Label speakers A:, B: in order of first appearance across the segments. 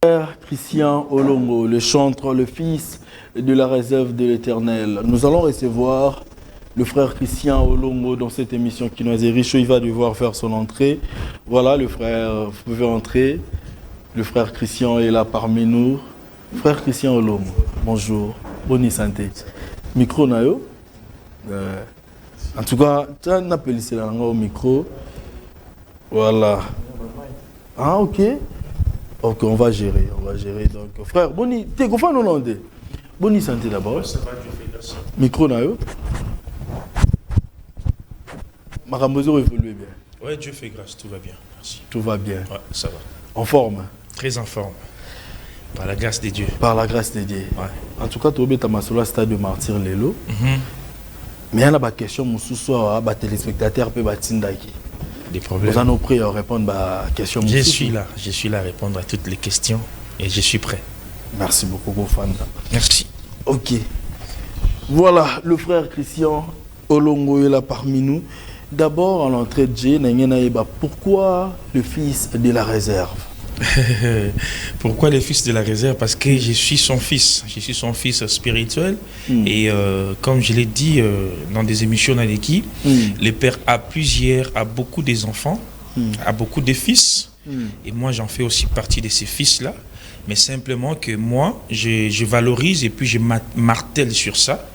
A: Frère Christian Olongo, le chantre, le fils de la réserve de l'Éternel. Nous allons recevoir le frère Christian Olongo dans cette émission qui nous est riche. Il va devoir faire son entrée. Voilà, le frère, vous pouvez entrer. Le frère Christian est là parmi nous. Frère Christian Olongo, bonjour. Bonne santé. Micro nayo. En tout cas, tu as un appel ici au micro. Voilà. Ah, ok. Ok, on va gérer. Donc, frère, Boni, t'es content ou non? Bonne santé d'abord.
B: Ça va, Dieu fait grâce.
A: Micro nayo. Maramozo évolue bien.
B: Ouais, Dieu fait grâce, tout va bien. Merci.
A: Tout va bien.
B: Ouais, ça va.
A: En forme.
B: Très en forme. Par la grâce de Dieu.
A: Par la grâce de Dieu.
B: Ouais.
A: En tout cas, tu as massolo stade de martyr lelo. Mais il y a une question, mon sous-soir, les téléspectateurs peuvent batindaki.
B: Des problèmes.
A: Vous en avez pris à répondre à la question.
B: Je suis là à répondre à toutes les questions et je suis prêt.
A: Merci beaucoup, Gofanda.
B: Merci.
A: Ok. Voilà, le frère Christian Olongo est là parmi nous. D'abord, en l'entrée de Dieu, pourquoi le fils de la réserve?
B: Pourquoi le fils de la réserve? Parce que je suis son fils. Je suis son fils spirituel. Et comme je l'ai dit dans des émissions dans l'équipe, le père a beaucoup des enfants, a beaucoup de fils. Et moi, j'en fais aussi partie de ces fils-là. Mais simplement que moi, je valorise et puis je martèle sur ça.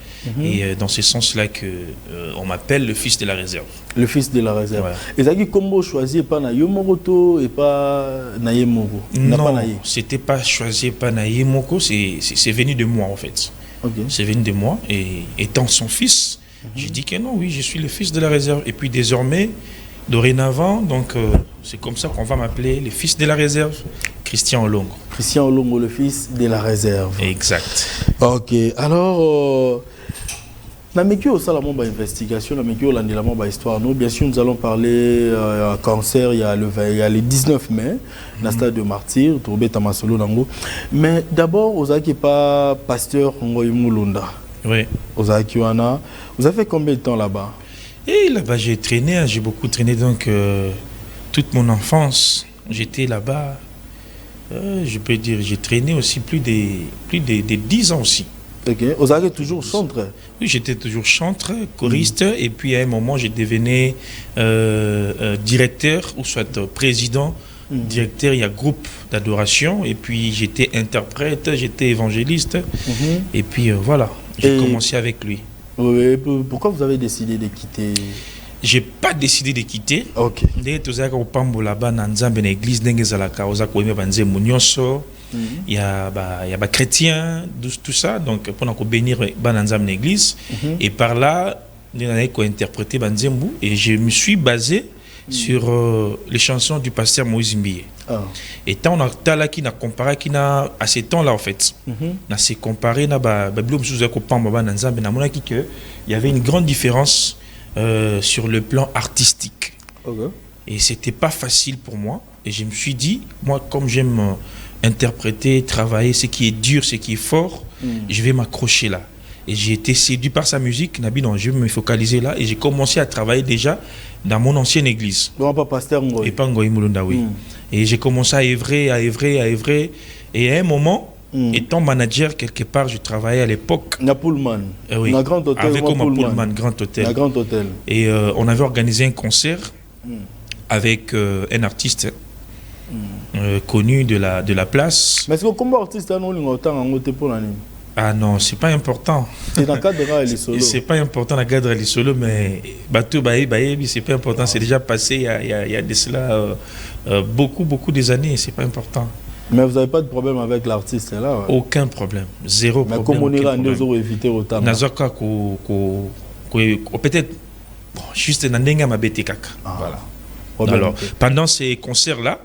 B: Et dans ce sens-là on m'appelle le fils de la réserve.
A: Le fils de la réserve.
B: Ouais.
A: Et ça qui combo choisi pas na Yomoroto et pas na Yemoro.
B: Non, c'était pas choisi pas na Yemoko, c'est venu de moi en fait.
A: Okay.
B: C'est venu de moi et étant son fils, j'ai dit que non, oui, je suis le fils de la réserve. Et puis désormais, dorénavant, donc c'est comme ça qu'on va m'appeler le fils de la réserve, Christian Olongo.
A: Christian Olongo, le fils de la réserve.
B: Exact.
A: Ok, alors, dans la investigation, dans la histoire, nous, bien sûr, nous allons parler cancer, il y a le 19 mai, dans le stade de Martyr, mais d'abord, vous n'avez pas pasteur Ngoy Mulunda.
B: Oui.
A: Vous avez fait combien de temps là-bas?
B: Et là-bas, j'ai traîné, j'ai beaucoup traîné, donc toute mon enfance, j'étais là-bas. Je peux dire, j'ai traîné aussi plus de 10 ans aussi.
A: Ok. Vous avez toujours chantre?
B: Oui, j'étais toujours chantre, choriste, et puis à un moment, j'ai devenu directeur, ou soit président, directeur, il y a groupe d'adoration, et puis j'étais interprète, j'étais évangéliste, et puis voilà, j'ai commencé avec lui.
A: Oui, pourquoi vous avez décidé de quitter?
B: J'ai pas décidé de quitter.
A: Ok.
B: Il y a chrétiens, tout ça, donc pour bénir l'église. Et par là, on a interprété Banzembu et je me suis basé sur les chansons du pasteur Moïse Mbiye. Et tant on a tala qui n'a comparé qui n'a à ces temps là en fait. On s'est comparé na il y avait une grande différence sur le plan artistique. Et c'était pas facile pour moi et je me suis dit moi comme j'aime interpréter, travailler ce qui est dur, ce qui est fort, je vais m'accrocher là. Et j'ai été séduit par sa musique, Nabi, non, je vais me focaliser là et j'ai commencé à travailler déjà dans mon ancienne église.
A: Non, pas pasteur Ngoy.
B: Et pas Ngoy Mulunda, oui. Et j'ai commencé à œuvrer. Et à un moment, étant manager quelque part, je travaillais à l'époque.
A: Napoulman.
B: Oui.
A: Grand hôtel.
B: Avec Napoulman, Grand Hôtel.
A: Grand Hôtel.
B: Et on avait organisé un concert avec un artiste connu de la place.
A: Mais est-ce que comme artiste, on a autant en côté pour l'année?
B: Ah non, c'est pas important.
A: C'est dans le cadre de les solos.
B: C'est pas important dans le cadre des solos, mais c'est pas important. C'est déjà passé il y a de cela beaucoup des années. C'est pas important.
A: Mais vous n'avez pas de problème avec l'artiste là? Ouais.
B: Aucun problème. Zéro problème.
A: Mais comme on ira deux euros éviter autant.
B: Nazaka peut-être juste dans Nenga Mabete Kaka. Voilà. Alors, pendant ces concerts-là,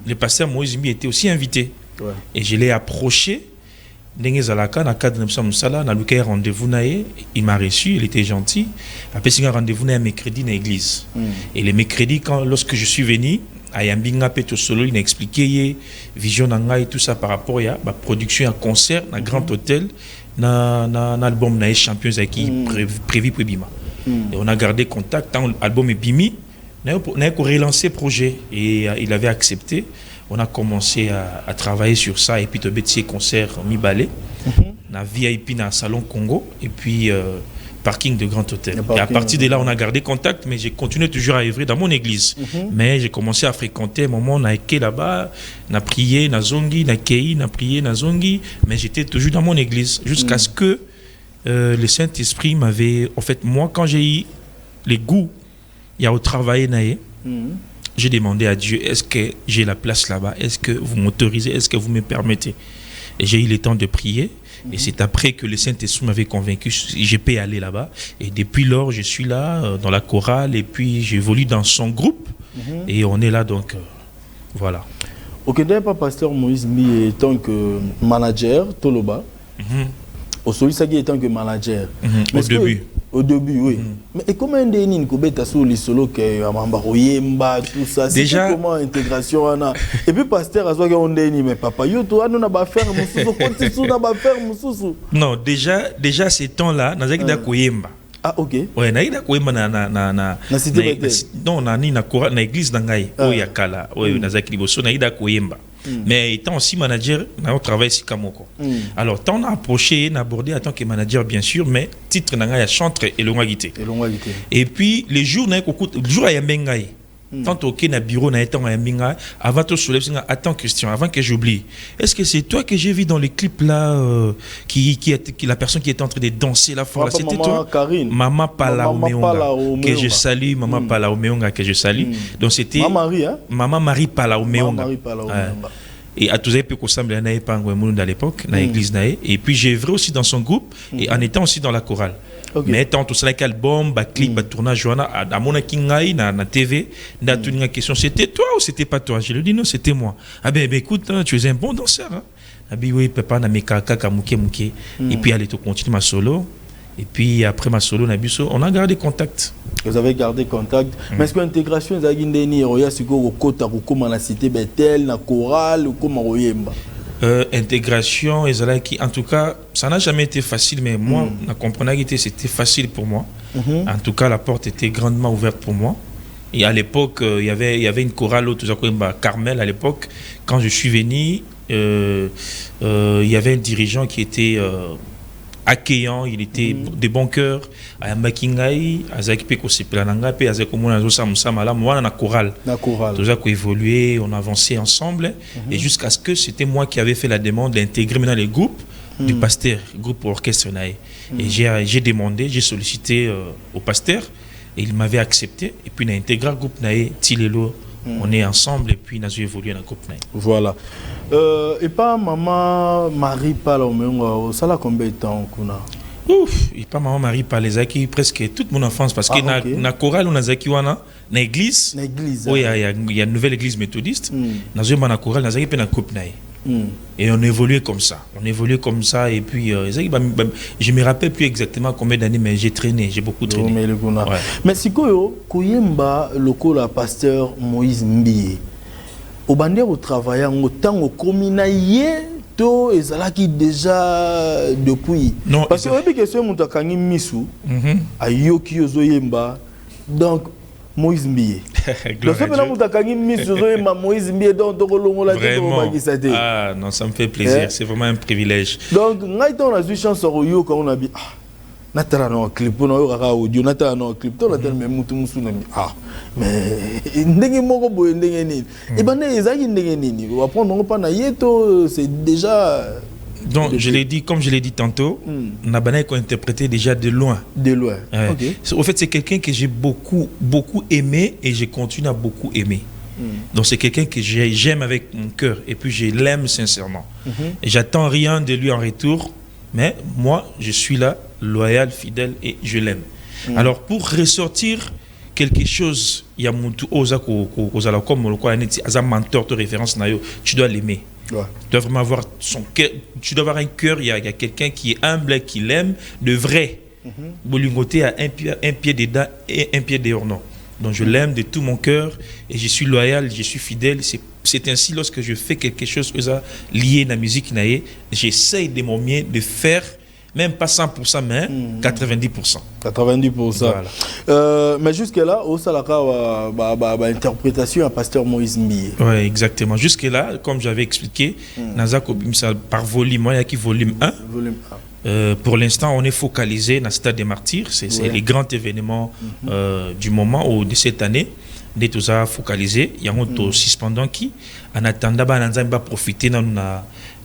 B: le pasteur Moïse Mbiye était aussi invité. Ouais. Et je l'ai approché. Il m'a reçu, il était gentil. Après, il a rendez-vous à mercredi dans l'église. Et les mercredis, lorsque je suis venu, Ayambinga Peto Solo, il a expliqué vision et tout ça par rapport à la production à concert, dans Grand Hôtel, dans l'album des champions qui prévu pour Bima. Et on a gardé contact, quand l'album est Bimi, on a relancé le projet et il avait accepté. on a commencé à travailler sur ça et puis tu as concert mi balé na VIP na salon Congo et puis parking de Grand Hôtel. Et à partir de là, on a gardé contact, mais j'ai continué toujours à œuvrer dans mon église. Mais j'ai commencé à fréquenter, un moment, on a été là-bas, on a prié, on a zongi, on a kei, on a prié, on a zongi, mais j'étais toujours dans mon église, jusqu'à ce que le Saint-Esprit m'avait... En fait, moi, quand j'ai eu les goûts, il y a au travail, j'ai demandé à Dieu, est-ce que j'ai la place là-bas? Est-ce que vous m'autorisez? Est-ce que vous me permettez? Et j'ai eu le temps de prier. Et c'est après que le Saint-Esprit m'avait convaincu, j'ai pu aller là-bas. Et depuis lors, je suis là, dans la chorale, et puis j'évolue dans son groupe. Et on est là, donc, voilà.
A: Ok, d'ailleurs, pasteur Moïse Mbi, en tant que manager, Toloba, au Solisagi, en tant que manager.
B: Au début.
A: Au début, oui. Mais comment on dit que sur les solos que Amambaroyemba, tout ça, c'est comment intégration et puis pasteur a on dit mais papa yo toi on a pas faire
B: non, déjà ces temps-là, nazaki da koyemba.
A: Ah ok.
B: Ouais, naïda koyemba na
A: cité
B: non na ni na église dangai oya kala, oyo nazaki liboso naïda koyemba. Mais étant aussi manager, on travaille ici Kamoko. Alors, tant on a approché, on a abordé en tant que manager, bien sûr, mais titre n'a pas chantre et l'ongalité. Et puis, les jours, le jour, il y a Bengaï. Tant que na bureau, na été en Bengaï, avant de soulever, attends, Christian, avant que j'oublie. Est-ce que c'est toi que j'ai vu dans les clips là, la personne qui était en train de danser là fort? C'était toi?
A: Karine.
B: Maman Palaomeonga, que je salue, Maman Palaomeonga, que je salue. Donc, c'était. Maman Marie Palaomeonga. Et à tous les peu qu'on semble à l'époque, dans l'église naïe. Et puis j'ai vrai aussi dans son groupe et en étant aussi dans la chorale. Mais étant tout ça, like album, clip, tournage, à mon kingai, na TV, na toute une question, c'était toi ou c'était pas toi? Je lui dis non, c'était moi. Ah ben écoute, tu es un bon danseur. Ah ben oui, papa, na mekaka kamuke muke. Et puis allez, tu continues ma solo. Et puis après ma solo, on a gardé contact.
A: Vous avez gardé contact. Mais est-ce que l'intégration est comme la cité Bethel, la chorale ou comme Royemba?
B: Intégration, en tout cas, ça n'a jamais été facile, mais moi, la comprenabilité, c'était facile pour moi. En tout cas, la porte était grandement ouverte pour moi. Et à l'époque, il y avait une chorale, Carmel, à l'époque. Quand je suis venu, il y avait un dirigeant qui était accueillant, il était de bon cœur. À Makingai, à Zakipeko Seplananga, puis à Zakomona Samala, moi, on a chorale. Tout ça qui évolué, on a avancé ensemble. Et jusqu'à ce que c'était moi qui avais fait la demande d'intégrer maintenant les groupes du pasteur, groupe orchestre Naï. Et j'ai demandé, j'ai sollicité au pasteur, et il m'avait accepté. Et puis, on a intégré le groupe Naï, Tilelo. On est ensemble et puis on a évolué dans le groupe Naï.
A: Voilà. Et pas maman Marie Palaomeonga, ça a combien de temps qu'on a?
B: Ouf, et pas maman Marie Palezaki presque toute mon enfance parce que na chorale on a zaki wana na église. Oui, il y a une nouvelle église méthodiste. Na zema na chorale na zaki pe na coupe naï. Et on évoluait comme ça. Et puis je me rappelle plus exactement combien d'années mais j'ai traîné, j'ai beaucoup traîné.
A: Mais si koyemba lokola pasteur Moïse Mbi. Au bandé au travail autant au communaillé to ezalaki déjà depuis non, parce que oui que c'est mon takangi misu ayoki ozoyemba donc Moïse Mbié le fait que mon takangi misu ozoyemba Moïse Mbié donc tokolongola te
B: ah non ça me fait plaisir c'est vraiment un privilège
A: donc ngai ton la chance oyo quand on a dit natala no clip no yo kaka audio natala no clip to natala même mutu musu na mais ndenge moko boye ndenge nini et bande ezaki ndenge nini on va prendre pas na yeto c'est déjà
B: donc je l'ai dit comme je l'ai dit tantôt Nabana qu'on interprété déjà de loin
A: OK
B: au fait c'est quelqu'un que j'ai beaucoup aimé et je continue à beaucoup aimer. Donc c'est quelqu'un que j'aime avec mon cœur et puis je l'aime sincèrement. Et j'attends rien de lui en retour. Mais moi, je suis là, loyal, fidèle et je l'aime. Alors, pour ressortir quelque chose, il y a mon tout comme un mentor de référence, tu dois l'aimer. Tu dois vraiment avoir son cœur, tu dois avoir un cœur, il y a quelqu'un qui est humble, qui l'aime, de vrai. Bolingoté a un pied dedans et un pied dehors, non. Donc je l'aime de tout mon cœur et je suis loyal, je suis fidèle. C'est ainsi lorsque je fais quelque chose lié à la musique, j'essaye de mon mieux de faire même pas 100%, mais 90%.
A: 90%. Voilà. Mais jusque-là, au Salaka, interprétation à Pasteur Moïse Mbiye.
B: Oui, exactement. Jusque-là, comme j'avais expliqué, par volume, il y a qui volume 1.
A: Volume 1.
B: Pour l'instant, on est focalisé dans le stade des martyrs. C'est les grands événements du moment ou de cette année. Nous sommes focalisés. Il y a un suspendant qui, en attendant, on va profiter de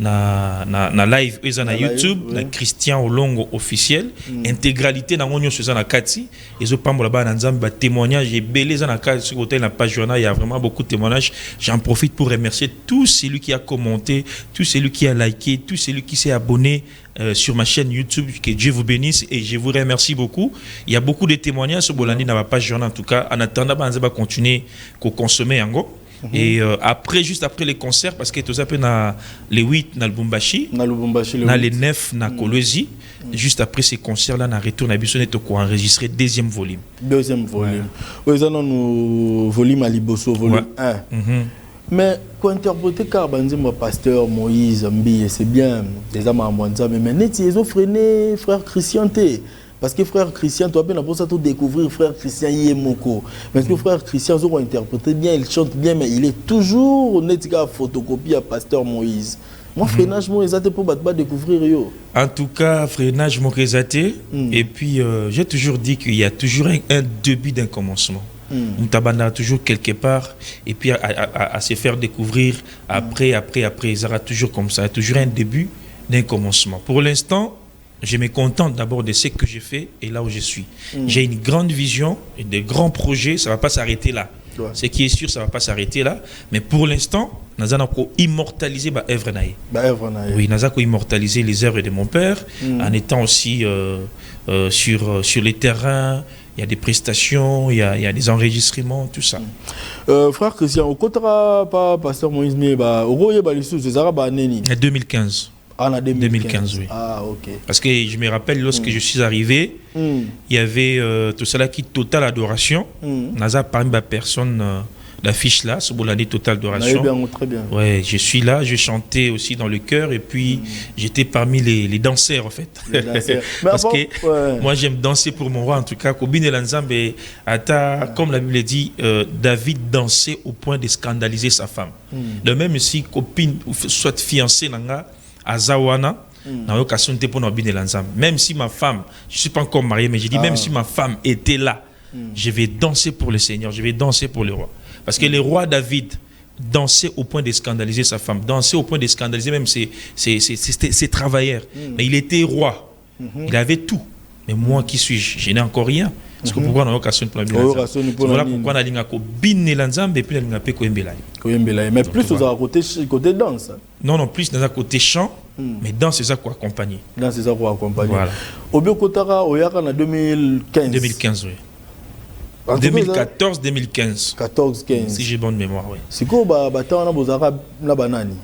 B: na live na YouTube na Christian Olongo officiel intégralité na ngonyo sur na kati ezo pambola ba na nzambe ba témoignage et beleza na kati sur côté na page journal il y a vraiment beaucoup de témoignages. J'en profite pour remercier tout celui qui a commenté, tout celui qui a liké, tout celui qui s'est abonné sur ma chaîne YouTube. Que Dieu vous bénisse et je vous remercie beaucoup. Il y a beaucoup de témoignages sur Bolandi na page journal en tout cas. En attendant ba nzamba continuer ko consommer yango. Et après, juste après les concerts, parce que tout ça, les 8 dans le Lubumbashi, dans les 9 dans Kolwezi, juste après ces concerts-là, on a retourné à Bissonnet pour enregistrer deuxième volume.
A: Deuxième volume. Oui, ça, nous volume à Liboso, volume 1. Mais quand interpréter Karbanzima, Pasteur Moïse Mbiye, c'est bien, des âmes à Mwanza, mais maintenant, ils ont freiné frère Christian T. Parce que frère Christian, tu as bien pour découvrir frère Christian Yemoko. Parce que frère Christian, ils ont interprété bien, il chante bien, mais il est toujours une photocopie à Pasteur Moïse. Moi, freinage, moi, ils pour découvrir.
B: En tout cas, freinage, moi, et puis, j'ai toujours dit qu'il y a toujours un début d'un commencement. On toujours quelque part, et puis à se faire découvrir après, il y aura toujours comme ça, il y a toujours un début d'un commencement. Pour l'instant, je me contente d'abord de ce que j'ai fait et là où je suis. J'ai une grande vision et de grands projets, ça ne va pas s'arrêter là. Ouais. Ce qui est sûr, ça ne va pas s'arrêter là. Mais pour l'instant, nous allons immortaliser ma œuvre. Oui, nous allons immortaliser les œuvres de mon père en étant aussi sur les terrains. Il y a des prestations, il y a des enregistrements, tout ça.
A: Frère Christian, au côté pas Pasteur Moïse, mais au
B: 2015.
A: Ah, en
B: 2015, oui.
A: Ah, ok.
B: Parce que je me rappelle, lorsque je suis arrivé, il y avait tout cela qui Total Adoration. Naza parmi les personnes d'affiche là, ce l'année Total Adoration.
A: Très bien.
B: Ouais, je suis là, je chantais aussi dans le chœur et puis j'étais parmi les danseurs en fait. Parce que moi j'aime danser pour mon roi en tout cas. Kobine Lanzambe, comme la Bible dit, David dansait au point de scandaliser sa femme. De même si copine soit fiancée nanga Azawana, même si ma femme, je ne suis pas encore marié, mais j'ai dit même si ma femme était là, je vais danser pour le Seigneur, je vais danser pour le roi. Parce que le roi David dansait au point de scandaliser sa femme, dansait au point de scandaliser même ses travailleurs. Mais il était roi, il avait tout. Mais moi qui suis-je? Je n'ai encore rien. Parce que pourquoi on a occasion pour la Bible? Voilà pourquoi on a dit et puis
A: mais plus aux côté danse.
B: Non, plus dans un côté chant, mais danse c'est ça quoi accompagner.
A: Danse c'est ça quoi accompagner.
B: Voilà.
A: Au Biokotara, au Yaka en 2015.
B: 2015, oui. 2014-2015.
A: 14-15.
B: Si j'ai bonne mémoire, oui.
A: C'est quoi Batana Bozara na banani?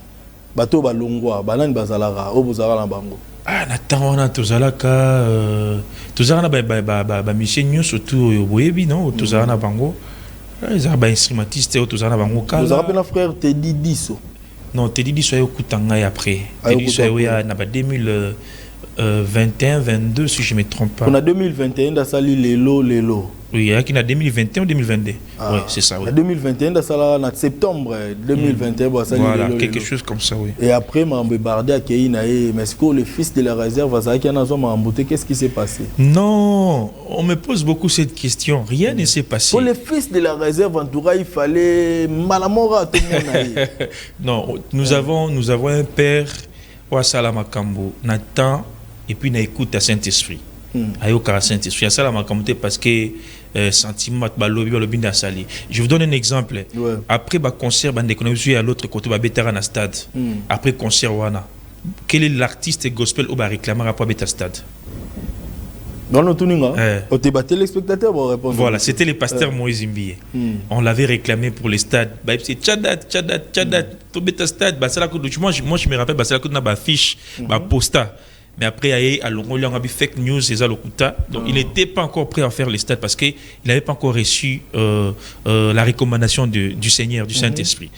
A: Bato balongwa, banani bazalara, au Bozara na bango.
B: Ah, natana tozalaka tozalana ba mission surtout boyebi non tozalana bango ils ont ba instrumentiste tozalana bango kala
A: vous avez un frère Teddy Disso
B: non Teddy Disso ayo kutanga après Teddy Disso ayo na ba 2021 22 si je me trompe pas
A: on a 2021 da sali lelo
B: oui, il y a qui en 2021 ou 2022. Oui, c'est ça. Oui.
A: En 2021, en septembre 2021,
B: voilà, quelque chose comme ça, oui.
A: Et après, m'a bombardé à Keïnaï. Mais est-ce que le fils de la réserve, qu'est-ce qui s'est passé?
B: Non, on me pose beaucoup cette question. Rien ne s'est passé.
A: Pour le fils de la réserve, en tout cas, il fallait malamora tout le monde.
B: Non, nous avons un père, Ouassalama Kambo, Nathan, et puis on écoute à Saint-Esprit. Ayoka Saint-Esprit. Ça, parce que sentiment je vous donne un exemple. Ouais. Après le concert, je suis à l'autre côté, à stade. Après le concert, quel est l'artiste gospel qui a réclamé rapport à stade? Voilà, c'était le pasteur Moïse Mbiye. On l'avait réclamé pour les stades. C'est Tchadat, stade. Moi, je me rappelle, c'est la affiche, posta. Mais après, il y a fake news, donc il n'était pas encore prêt à faire les stades parce qu'il n'avait pas encore reçu la recommandation du Seigneur, du Saint-Esprit.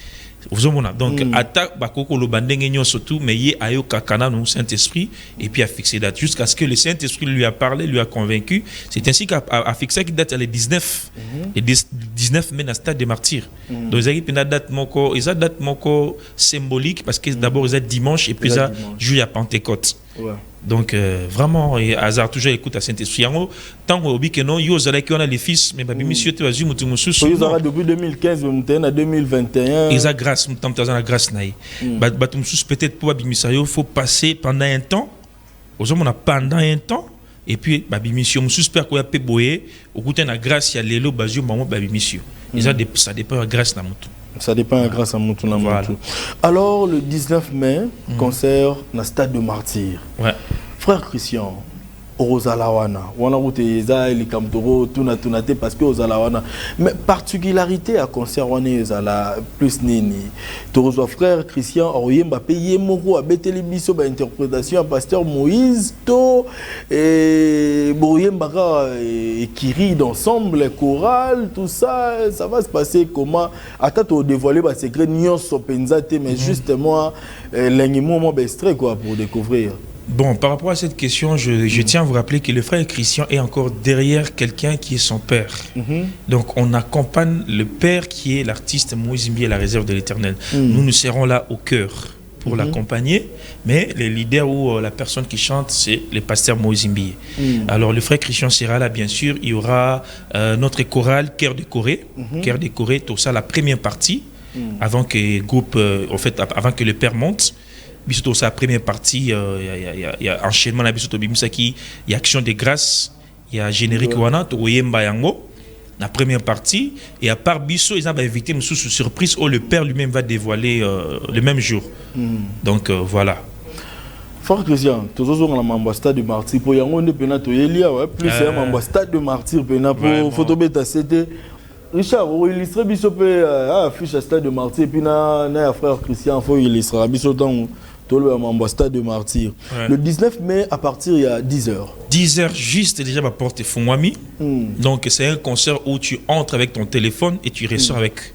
B: Donc, attaque bakoko le bandeng surtout, mais il a eu kakana nous Saint-Esprit et puis a fixé date jusqu'à ce que le Saint-Esprit lui a parlé, lui a convaincu. C'est ainsi qu'a fixé qui date les 19, les 19 mai dans le stade des martyrs. Donc, ils ont date moko symbolique parce que d'abord ils ont dimanche et puis ils ont juillet à Pentecôte. Ouais. Donc vraiment hasard toujours écoute à Saint-Esprit tant au que non yo zala qui on a les fils mais babi monsieur tu as vu mutu mususu
A: ils ont depuis 2015 à 2021
B: ils a grâce mutam la grâce naï batum mususu peut-être pour babi misayo faut passer pendant un temps aux hommes on a pendant un temps et puis babi monsieur mususu père ko ya pe boyer au côté na grâce ya lelo bazio maman babi monsieur ils ont ça dépend de grâce na mutu. Ça dépend
A: grâce à Moutou. Voilà. Alors, le 19 mai, concert dans le stade de Martyrs. Ouais. Frère Christian, Ozalawana, wana uteza ili kamtoro tunate parce que Ozalawana. Mais particularité à concert wana ezala plus nini. Torozo frère Christian oyemba payer moko abeteli biso ba interprétation à pasteur Moïse to et boyemba et kiri d'ensemble choral tout ça ça va se passer comment attends dévoiler ba secret nyonso penzate mais justement l'engimo mo extrait quoi pour découvrir.
B: Bon, par rapport à cette question, je tiens à vous rappeler que le frère Christian est encore derrière quelqu'un qui est son père. Donc, on accompagne le père qui est l'artiste Moïse Mbié, la réserve de l'Éternel. Nous serons là au cœur pour l'accompagner, mais le leader ou la personne qui chante, c'est le pasteur Moïse Mbié. Alors, le frère Christian sera là, bien sûr. Il y aura notre chorale Cœur de Corée. Cœur de Corée, tout ça, la première partie, avant que groupe, en fait, avant que le père monte. Bisoto sa première partie, il y a enchaînement la bisoto bimisaki, il y a action de grâce, il y a générique wana to yemba yango la première partie et à part biso ils ont invité une sous surprise où le père lui-même va dévoiler le même jour. Donc voilà.
A: Frère Christian, toujours dans l'ambassade de Martyr pour yango ne pena to yelia plus c'est un ambassade de Martyr pena pour photobeta c'était Richard, vous illustrez biso pe affiche à stade de Martyr et puis na frère Christian faut illustrer biso dans tout le ambassade de Martyr. Le 19 mai à partir il y a 10h.
B: 10h juste déjà ma porte Fongwami. Donc c'est un concert où tu entres avec ton téléphone et tu ressors avec.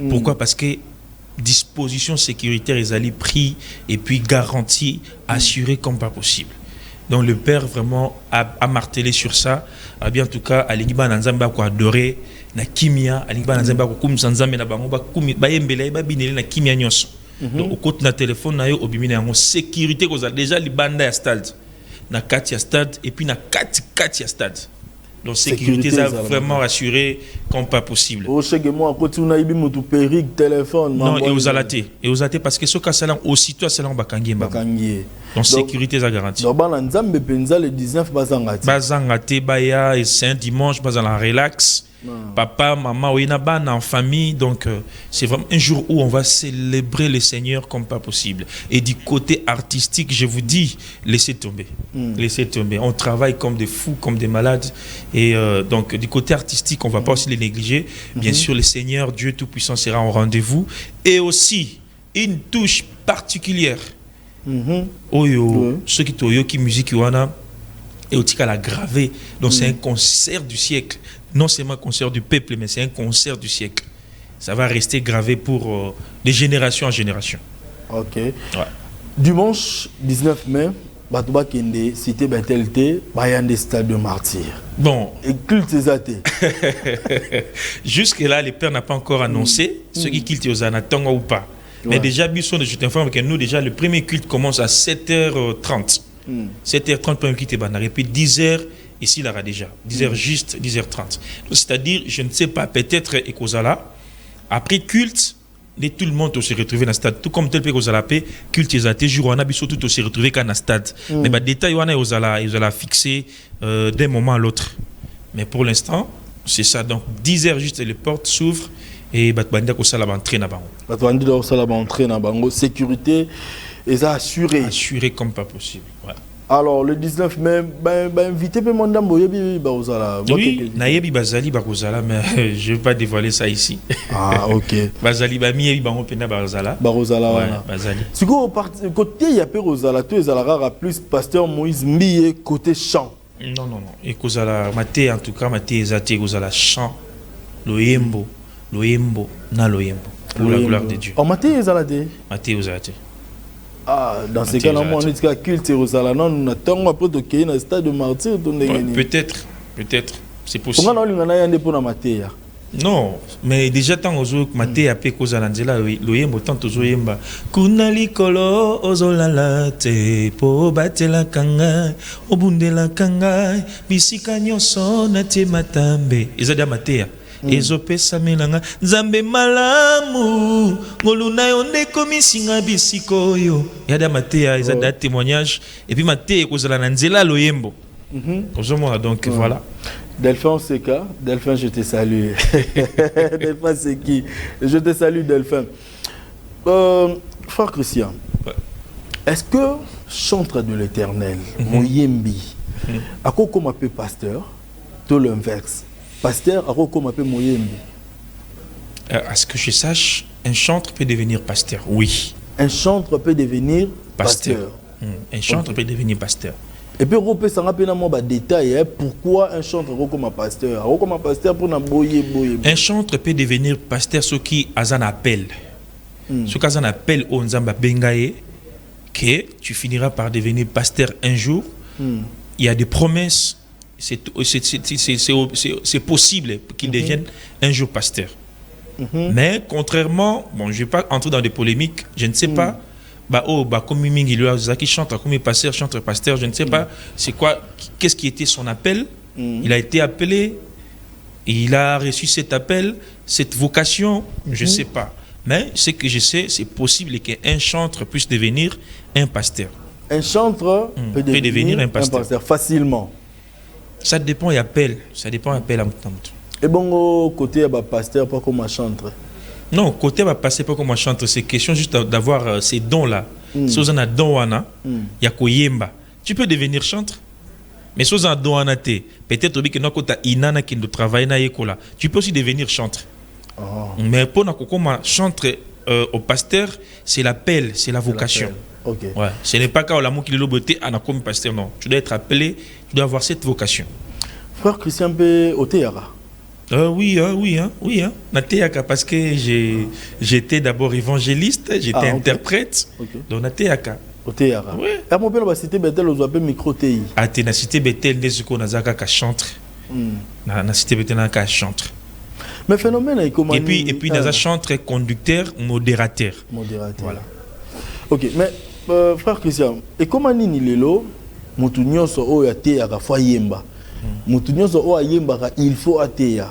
B: Pourquoi? Parce que disposition sécuritaire les alliés pris et puis garantie assurée comme pas possible. Donc le père vraiment a martelé sur ça. Bien en tout cas, Alingiba Nanzamba ko adoré na kimia, Alingiba Nanzamba ko kum sanzambe na bango ba kumi ba yembele ba binele na kimia nyonso. Donc au côté na téléphone na yo obimine en sécurité ko za déjà libanda ya stade. Na kati ya stade et puis na kati ya stade. Donc sécurité ça vraiment assuré comme pas possible.
A: Au chèque moi côté on a ibi mutu périque téléphone.
B: Non et aux alatés parce que ce cas ça aussitôt à cela on bakangi. Donc sécurité ça garantie.
A: Donc ban nzambe penza le 19
B: bazangate baya et c'est un dimanche bazan la relax. Papa, maman, oui, en famille, donc c'est vraiment un jour où on va célébrer le Seigneur comme pas possible. Et du côté artistique, je vous dis, laissez tomber. Laissez tomber. On travaille comme des fous, comme des malades. Et donc, du côté artistique, on ne va pas aussi les négliger. Bien sûr, le Seigneur, Dieu Tout-Puissant, sera en rendez-vous. Et aussi, une touche particulière. Oyo, ceux qui ont qui musique, et au tika la gravé. Donc, c'est un concert du siècle. Non seulement un concert du peuple, mais c'est un concert du siècle. Ça va rester gravé pour de génération en génération.
A: Ok. Ouais. Dimanche 19 mai, Batouba Kende, cité Betelte, Bayande Stade de Martyr.
B: Bon.
A: Et culte zate.
B: Jusque-là, le père n'a pas encore annoncé ceux qui cultent aux anatonga ou pas. Ouais. Mais déjà, je t'informe que nous, déjà, le premier culte commence à 7h30. 7h30 pour un culte et puis 10h. Ici, il y aura déjà 10h juste, 10h30. C'est-à-dire, je ne sais pas, peut-être Ekozala, après culte, tout le monde se retrouver dans le stade. Tout comme tel que Ekozala, culte et zate, jour on a surtout se retrouver dans le stade. Mais les détails, on a fixé d'un moment à l'autre. Mais pour l'instant, c'est ça. Donc, 10h juste, les portes s'ouvrent et Batbanda Kosala va entrer dans le
A: Batbanda Kosala va entrer dans le sécurité, et ça assuré.
B: Assuré comme pas possible. Ouais.
A: Alors, le 19 mai, invité pour mon dame,
B: oui, Nayebi Bazali Barozala, mais je ne vais pas dévoiler ça ici.
A: Ah, ok.
B: Bazali Bami Baropena Barozala.
A: Barozala, voilà.
B: Bazali.
A: Si vous côté il y a Barozala, tu es plus pasteur Moïse Mbié côté chant.
B: Non. Et Kozala, en tout cas, Maté Zate Kozala chant, Loyembo, na Loyembo. pour la gloire de Dieu.
A: En Matthieu Zalade.
B: Matthieu Zalade.
A: Ah, dans ces cas-là, on dit que culte Jérusalem, nous attendons après de qu'il y ait un stade de martyr.
B: Peut-être, c'est possible.
A: Pourquoi on a un pour la Matthieu?
B: Non, mais déjà tant aux Matthieu a fait cause à l'Angela, l'oyembo tant aux oyemba. Kunali kolo ozolala te po batela kanga obundela kanga bisika nyoso na te matambe. Ezada Matthieu. Ezopesa melanga nzambe malamu ngoluna yo ndeko misinga bisiko yo. Yada Matthieu ezada témoignage et puis Matthieu kozala na nzela loyembo. Donc voilà.
A: Delphin Seka, Delphin, je te salue. Delphin c'est qui? Je te salue Delphin. Frère Christian, est-ce que chantre de l'Éternel, Moyembi, à quoi comme appelle pasteur, tout l'inverse, pasteur à quoi comme appelle Moyembi?
B: À ce que je sache, un chantre peut devenir pasteur, oui.
A: Un chantre peut devenir pasteur.
B: Un chantre peut devenir pasteur.
A: Et puis, on peut s'en rappeler un détail. Pourquoi un chantre comme un pasteur? Comme un pasteur pour un boyer.
B: Un chantre peut devenir pasteur, ce qui a un appel. Ce qui a un appel au Nzamba Bengaye, que tu finiras par devenir pasteur un jour. Il y a des promesses. C'est possible qu'il devienne un jour pasteur. Mais contrairement, bon, je ne vais pas entrer dans des polémiques, je ne sais pas. Comme qui chante, comme pasteur, je ne sais pas c'est quoi, qu'est-ce qui était son appel. Il a été appelé, il a reçu cet appel, cette vocation, je ne sais pas. Mais ce que je sais, c'est possible qu'un chantre puisse devenir un pasteur.
A: Un chantre peut devenir un pasteur facilement.
B: Ça dépend de l'appel. Ça dépend de l'appel à mon temps.
A: Et bon, côté pasteur, pas comme un chantre.
B: Non, côté va passer pas comme un chanteur, c'est question juste d'avoir ces dons-là. Si vous en avez don wana, il y a koyemba. Tu peux devenir chanteur. Mais si vous en avez don wana te, peut-être que nous avons inana qui nous travaille na yekola. Tu peux aussi devenir chanteur. Mais pour nous comme chanteur au pasteur, c'est l'appel, c'est la vocation.
A: Okay.
B: Ouais. Ce n'est pas quand l'amour qui est beauté à comme pasteur, non. Tu dois être appelé, tu dois avoir cette vocation.
A: Frère Christian peut au théâtre.
B: Oui. Parce que j'étais d'abord évangéliste, j'étais interprète. Donc, na théâtre.
A: Au théâtre. Oui. Et mon père, cité Bethel, on appelle micro-théi.
B: Ah, tu as cité Bethel, dès qu'on a zaka chantre. Na cité Bethel, na chantre.
A: Mais phénomène est comment?
B: Et puis, na chantre conducteur, modérateur.
A: Voilà. Ok, mais frère Christian, et comment ni lelo, mutu nyonso o ya théâtre fa yemba. Mutu nyonso o yemba il faut atéa.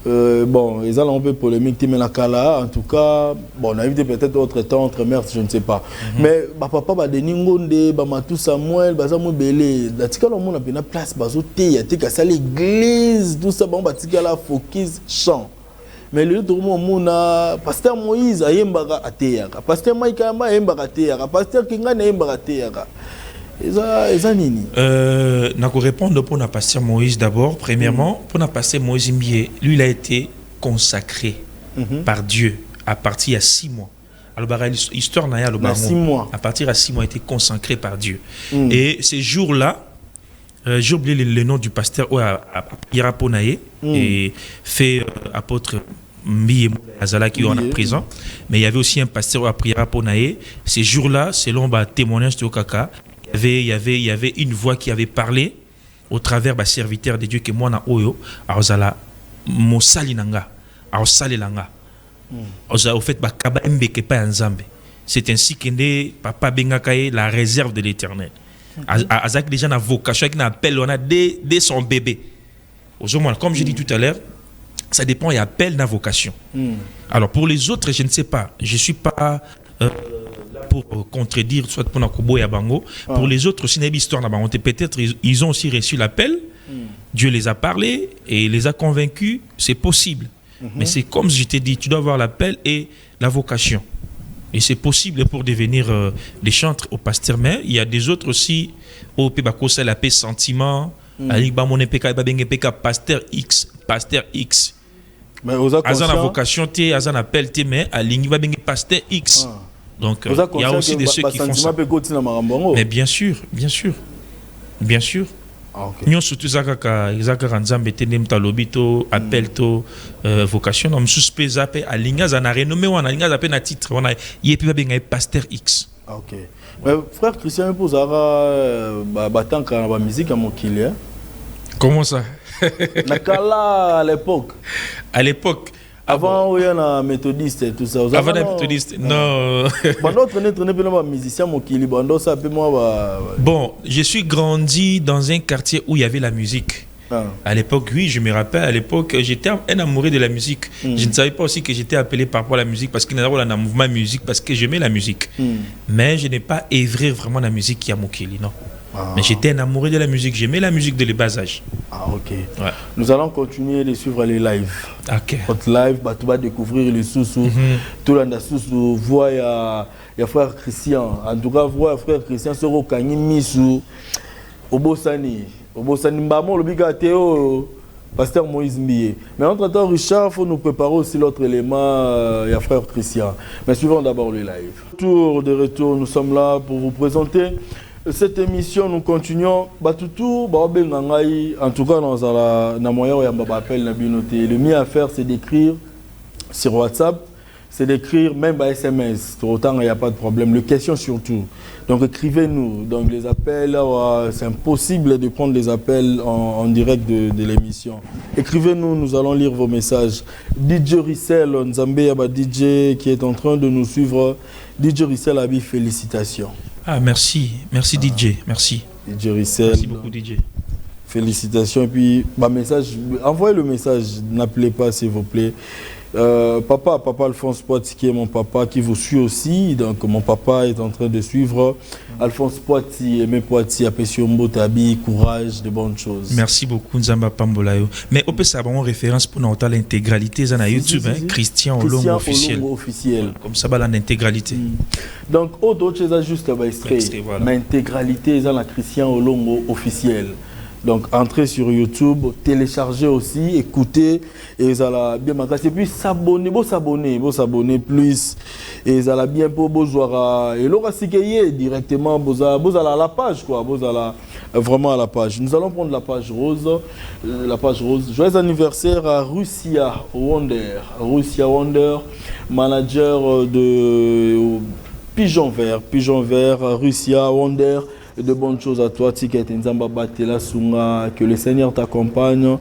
A: Bon, ils ont un peu polémique, mais la Kala, en tout cas, bon, on a évité peut-être autre temps, entre mères, je ne sais pas. Mais papa, Deningonde, Matou Samuel, Bazamou Belé, la tika le monde a bien place, Bazoté, il y a tika ça l'église, tout ça, bon, tika la focus chant. Mais le tout le monde a pasteur Moïse a yembaga atéaka, pasteur Mike Amba yembaga atéaka, pasteur Kinga yembaga atéaka. Je
B: vais répondre pour le pasteur Moïse d'abord. Premièrement, pour le pasteur Moïse Mbié, lui, il a été consacré par Dieu à partir de 6 mois. Alors, l'histoire n'a pas
A: 6 mois.
B: À partir de 6 mois, il a été consacré par Dieu. Et ces jours-là, j'ai oublié le nom du pasteur à Yaraponaye et fait apôtre Mbié Azala qui est en prison. Mais il y avait aussi un pasteur à Yaraponaye. Ces jours-là, selon le témoignage de Kaka, il y avait une voix qui avait parlé au travers des serviteurs de Dieu que moi na oyo azala mosali nanga azali langa au fait ba kaba mbeke pa nzambe. C'est ainsi que papa bengakaye la réserve de l'Éternel. Azak déjà na vocation qui na appel on a dès son bébé. Comme je dis tout à l'heure, ça dépend et appel na vocation. Alors pour les autres, je ne sais pas, je suis pas pour contredire soit pour Nakobo et Bango. Pour les autres aussi, peut-être ils ont aussi reçu l'appel. Dieu les a parlé et les a convaincus. C'est possible. Mais c'est comme je t'ai dit, tu dois avoir l'appel et la vocation. Et c'est possible pour devenir des chantres au pasteur. Mais il y a des autres aussi au Pébakosa la paix sentiment. Pasteur X.
A: Mais aux
B: Azan la vocation, Azan appel, mais à l'ingba pasteur X. Donc, il y a aussi des ceux qui font ça. Mais bien sûr. Nous surtout Zaka Nzambe tenem talobito appel to vocation on suspect zape alinga za na renommé on alinga zape na titre on a yepi ba benga pasteur X.
A: OK. Mais frère Christian pour zara batanka na ba musique à mokili.
B: Comment ça?
A: Nakala à l'époque. Avant, il y a un méthodiste et tout ça.
B: Avant un méthodiste, non. Bon, je suis grandi dans un quartier où il y avait la musique. À l'époque, oui, je me rappelle, à l'époque, j'étais un amoureux de la musique. Je ne savais pas aussi que j'étais appelé par rapport à la musique parce qu'il y a un mouvement musique, parce que j'aimais la musique. Mais je n'ai pas œuvré vraiment la musique qui a Mokili, non. Mais j'étais un amoureux de la musique, j'aimais la musique de les bas âges.
A: OK. Ouais. Nous allons continuer de suivre les lives.
B: OK.
A: Votre live, tu vas découvrir les sous-sous. Tout le monde sous voit il y a frère Christian. En tout cas, voit frère Christian sur au Kani Misu au Bossani Mbamo le bigateo pasteur Moïse Mbié. Mais entre-temps, Richard, il faut nous préparer aussi l'autre élément, il y a frère Christian. Mais suivons d'abord le live. Tour de retour, nous sommes là pour vous présenter cette émission. Nous continuons. En tout cas, dans moyen le mieux à faire, c'est d'écrire sur WhatsApp, c'est d'écrire même par SMS. Autant il n'y a pas de problème. Les questions surtout. Donc écrivez-nous. Donc les appels, c'est impossible de prendre les appels en direct de l'émission. Écrivez-nous, nous allons lire vos messages. DJ Rissel, Nzambe Yaba DJ qui est en train de nous suivre. DJ Rissel Abi, félicitations.
B: Ah, merci. Merci DJ. Merci.
A: DJ Rissel.
B: Merci beaucoup DJ.
A: Félicitations. Et puis, message, envoyez le message. N'appelez pas, s'il vous plaît. Papa Alphonse Poiti, qui est mon papa, qui vous suit aussi. Donc, mon papa est en train de suivre. Alphonse Poiti, Aimé Poiti, Apessiombo Tabi, courage, de bonnes choses.
B: Merci beaucoup, Nzamba Pambolayo. Mais on peut savoir en référence pour notre l'intégralité sur YouTube, Christian Olongo officiel. Comme ça, l'intégralité.
A: Donc, autre chose, juste extrait. L'intégralité est dans la Christian Olongo officiel. Donc, entrez sur YouTube, téléchargez aussi, écoutez, et ça la bien marqué. Et puis, s'abonner plus, et ça la bien pour vous et l'aura sikeye directement, vous à la page, quoi, vous à vraiment à la page. Nous allons prendre la page rose. Joyeux anniversaire à Russia Wonder, manager de Pigeon Vert, Russia Wonder. De bonnes choses à toi, Ticket Nzamba Batela Sunga, que le Seigneur t'accompagne,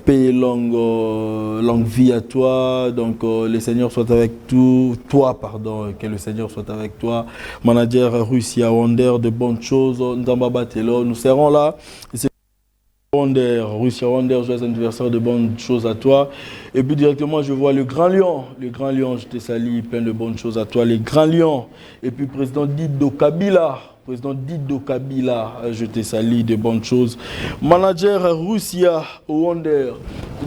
A: paye longue vie à toi, donc le Seigneur soit avec toi, que le Seigneur soit avec toi. Manager Russia Wonder, de bonnes choses, Nzamba Batela, nous serons là. Russia Wonder, joyeux anniversaire, de bonnes choses à toi. Et puis directement, je vois le Grand Lion, je te salue, plein de bonnes choses à toi, les Grands Lions. Et puis président Dido Kabila, je te salue, de bonnes choses. Manager Russia Wonder,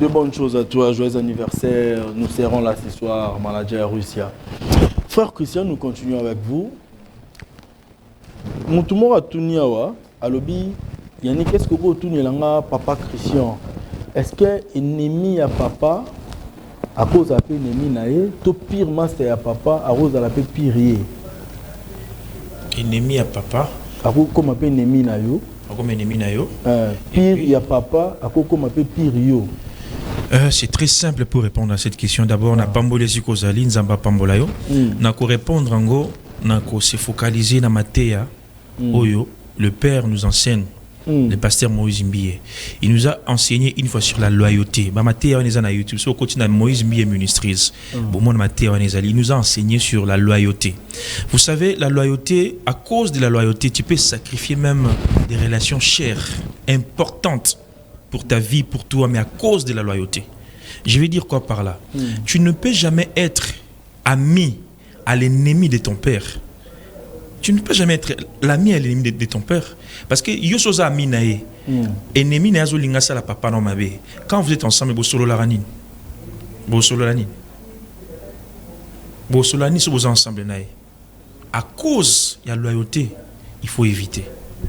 A: de bonnes choses à toi, joyeux anniversaire. Nous serons là ce soir, manager Russia. Frère Christian, nous continuons avec vous. Moutoumora à Tuniawa, à l'obby. Yannick, qu'est-ce que vous tournez là, papa Christian? Est-ce que ennemi à papa, à cause de l'ennemi naé, tout pire master à papa, à cause de la pire?
B: Ennemi à papa,
A: à cause comme appelle ennemi nayo.
B: Comme ennemi nayo.
A: Pire y a papa, à cause comme appelle pire yo.
B: C'est très simple pour répondre à cette question. D'abord, on a pambolé sur Kozali, Nzamba Pambolayo. On a répondre en gros, on a se focaliser dans Matéa. Oyo, le père nous enseigne. Le pasteur Moïse Mbié. Il nous a enseigné une fois sur la loyauté. Matéa on est à YouTube. Si on continue à Moïse Mbié Ministries, il nous a enseigné sur la loyauté. Vous savez, la loyauté, à cause de la loyauté, tu peux sacrifier même des relations chères, importantes pour ta vie, pour toi, mais à cause de la loyauté. Je vais dire quoi par là? Tu ne peux jamais être ami à l'ennemi de ton père. Tu ne peux jamais être l'ami à l'ennemi de ton père. Parce que yosoza ami nae, ennemi na zolinga sala papa no mabe. Quand vous êtes ensemble, vous solo la ranine. Vous solo la ranine. Vous solo la ranine, vous ensemble nae. À cause de la loyauté, il faut éviter.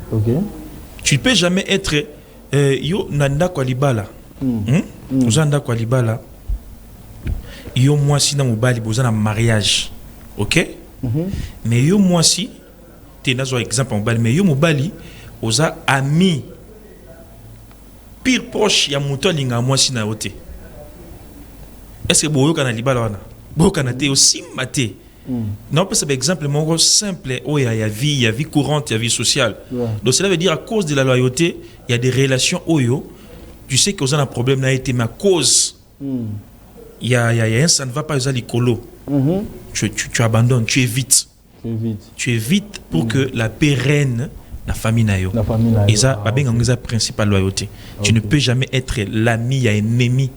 A: Okay.
B: Tu ne peux jamais être yo nanda kwa libala. Nanda kwa libala. Yo moi si na mobali boza na mariage. OK? Mais yo moi si tu as un exemple en Bali, mais yo mobali oza ami pire proche ya moto linga mwasi na yote. Est-ce que boyo kana libala wana? Boyo kana te aussi maté. Non, c'est un exemple simple. Oh, il y a vie courante, il y a vie sociale. Ouais. Donc cela veut dire à cause de la loyauté, il y a des relations oyo. Tu sais que vous avez un problème n'a été mais à cause. Il y a un ça ne va pas aux l'écolo. Tu abandonnes, tu évites. Tu évites pour que la paix règne la famille nayo. Et ça, c'est principal loyauté. Okay. Tu ne peux jamais être l'ami, il y a ennemi.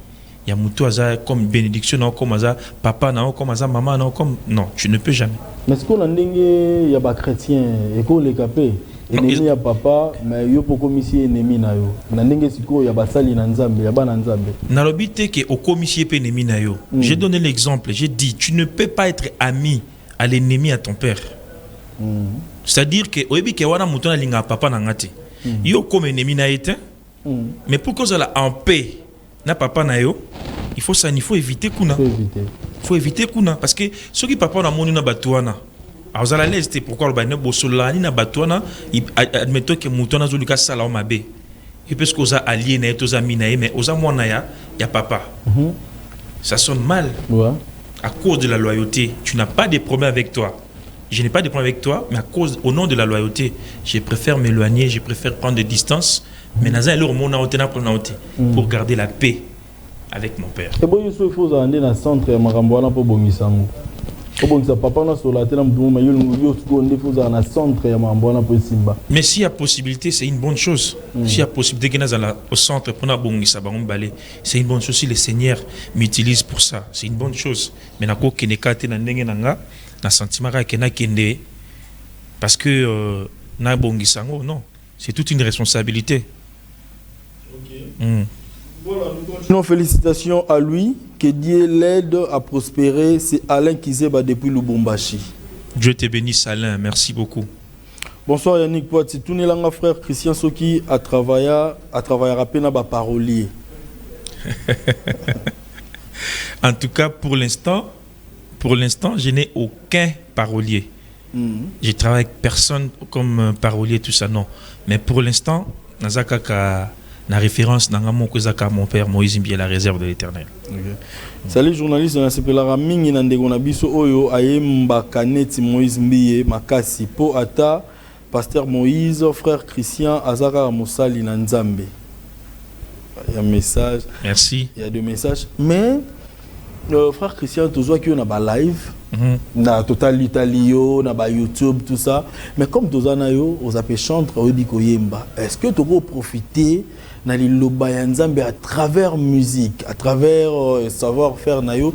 B: Il y a mutu aza comme bénédiction non comme aza papa non comme aza maman non comme non tu ne peux jamais.
A: Mais ce qu'on a ndenge ya ba chrétien et ko le capé ennemi ya papa mais yo poko misi ennemi na yo na ndenge siko ya basali na nzambe ya bana nzambe
B: na lobité que au komisi pe ennemi na yo. J'ai donné l'exemple, j'ai dit tu ne peux pas être ami à l'ennemi à ton père. C'est-à-dire que oyebi ke wana mutu na linga papa na ngati yo comme ennemi na été mais pour que ça la en paix na papa na yo il faut éviter kuna. Faut éviter kuna parce que ceux qui papa na moni na batuana azala leste pourquoi le bane bosolani na batuana admettons que mutona zolika sala o mabe et parce que oza allié na to amis na mais oza mwana ya papa. Ça sonne mal. Ouais. À cause de la loyauté, tu n'as pas de problème avec toi. Je n'ai pas de problème avec toi, mais au nom de la loyauté, je préfère m'éloigner, je préfère prendre des distances. Mais pour garder la paix avec mon père.
A: Et bon, il faut aller dans le centre de Maramboana pour Bongisango.
B: Mais s'il y a possibilité, c'est une bonne chose. S'il y a possibilité qu'il y a au centre pour c'est une bonne chose si le Seigneur m'utilise pour ça. C'est une bonne chose. Mais parce que non, c'est toute une responsabilité.
A: Voilà, félicitations à lui, que Dieu l'aide à prospérer. C'est Alain Kizeba depuis Lubumbashi.
B: Dieu te bénisse Alain, merci beaucoup.
A: Bonsoir Yannick Poit, tout le monde frère Christian Soki a travaillé à peine à parolier.
B: En tout cas, pour l'instant, je n'ai aucun parolier. Je travaille avec personne comme parolier, tout ça, non. Mais pour l'instant, Nazaka la référence dans mon père Moïse Mbié, la réserve de l'Éternel.
A: Salut journaliste, on s'appelle Mingi Nandegona Biso Oyo Ayemba Kaneti Moïse Mbié Makasi Po Ata Pasteur Moïse frère Christian Azara Moussali Nanzambe. Il y a un message.
B: Merci.
A: Il y a deux messages. Mais frère Christian toujours qui on a ba live na Total Italio na ba YouTube tout ça. Mais comme tozana yo aux appels chantre oyebi koyemba. Est-ce que tu peux profiter na liloba ya Nzambe à travers musique, à travers savoir-faire na yo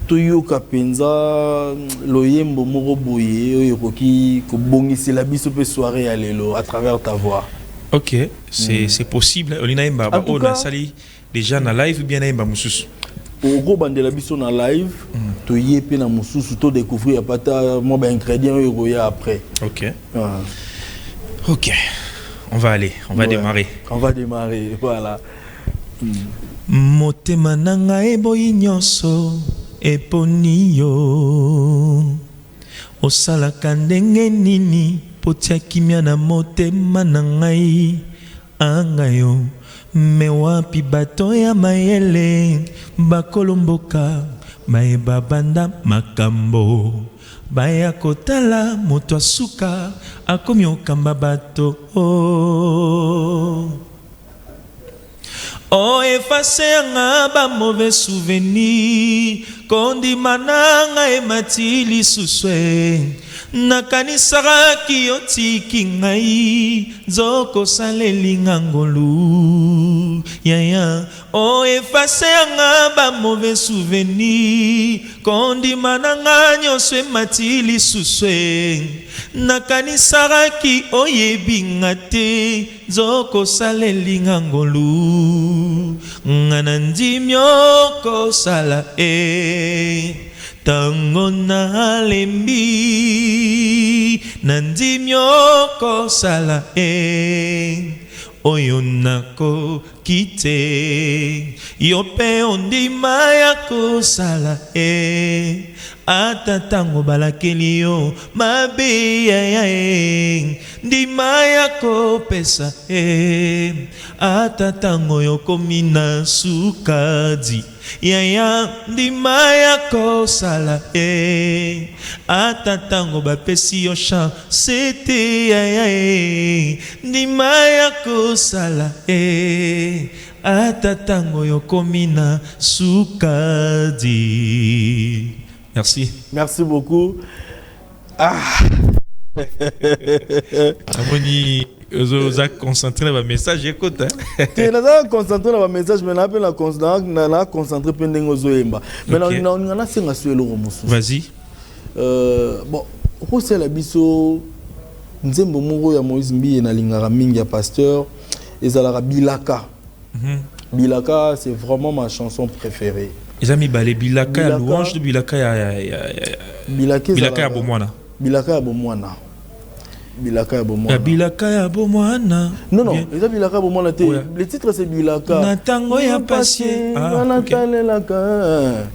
A: toyo kapenza loyembo moko boye oyo koki ko bongisela biso pe soirée ya lelo à travers ta voix.
B: OK, c'est possible. Olina Imba on a sali déjà na live bien Imba mususu.
A: Au gros bandela biso na live to yepe na mususu to découvrir pata mo ba ingrédients oyo après.
B: OK. OK. On va aller, on va démarrer.
A: On va démarrer, voilà.
B: Motema nanga eboyi nyonso eponiyo osalaka ndenge nini potia kimia na motema nangai angayo me wapi bato ya mayele bakolomboka bayeba banda makambo baya kotala moto asuka akomi okamba bato oh efase nga ba mauvais souvenir kondi mananga ematili suswe nakanisaka yotiki ngai nzoko salelinga ngolu yaya oh efase nga ba mauvais souvenir kondi mananga nyonso ematili suswe nakanisaka oyebinga te nzoko salelinga ngolu ngana ndimi okosala tango nalembi nandimi okosala oyo nakoki te yo mpe ondima ya kosala atatango balakeli yo mabe ya ndima yako pesa atatango yokomi na sukadi yaya ndima yako sala atatango bapesi yo chance te yaya ndima yako sala atatango yokomi na sukadi. Merci.
A: Merci beaucoup. Ah.
B: Amoni oza concentré dans le message, écoute.
A: Tu es concentré dans le message, mais on a concentré pendant que vous mais on a fait un
B: vas-y.
A: Bon, c'est la biso. Nzembo moko ya Moïse Mbi na lingara mingi ya pasteur ezalaka Bilaka. Bilaka, c'est vraiment ma chanson préférée.
B: Les amis balé Bilaka, louange de Bilaka Bilaka ya bomwana.
A: Bilaka ya bomwana. Bilaka ya bomwana.
B: Bilaka ya bomwana.
A: Non non, les Bilaka ya bomwana te. Le titre c'est Bilaka.
B: Natango ya passé.
A: Natalelaka.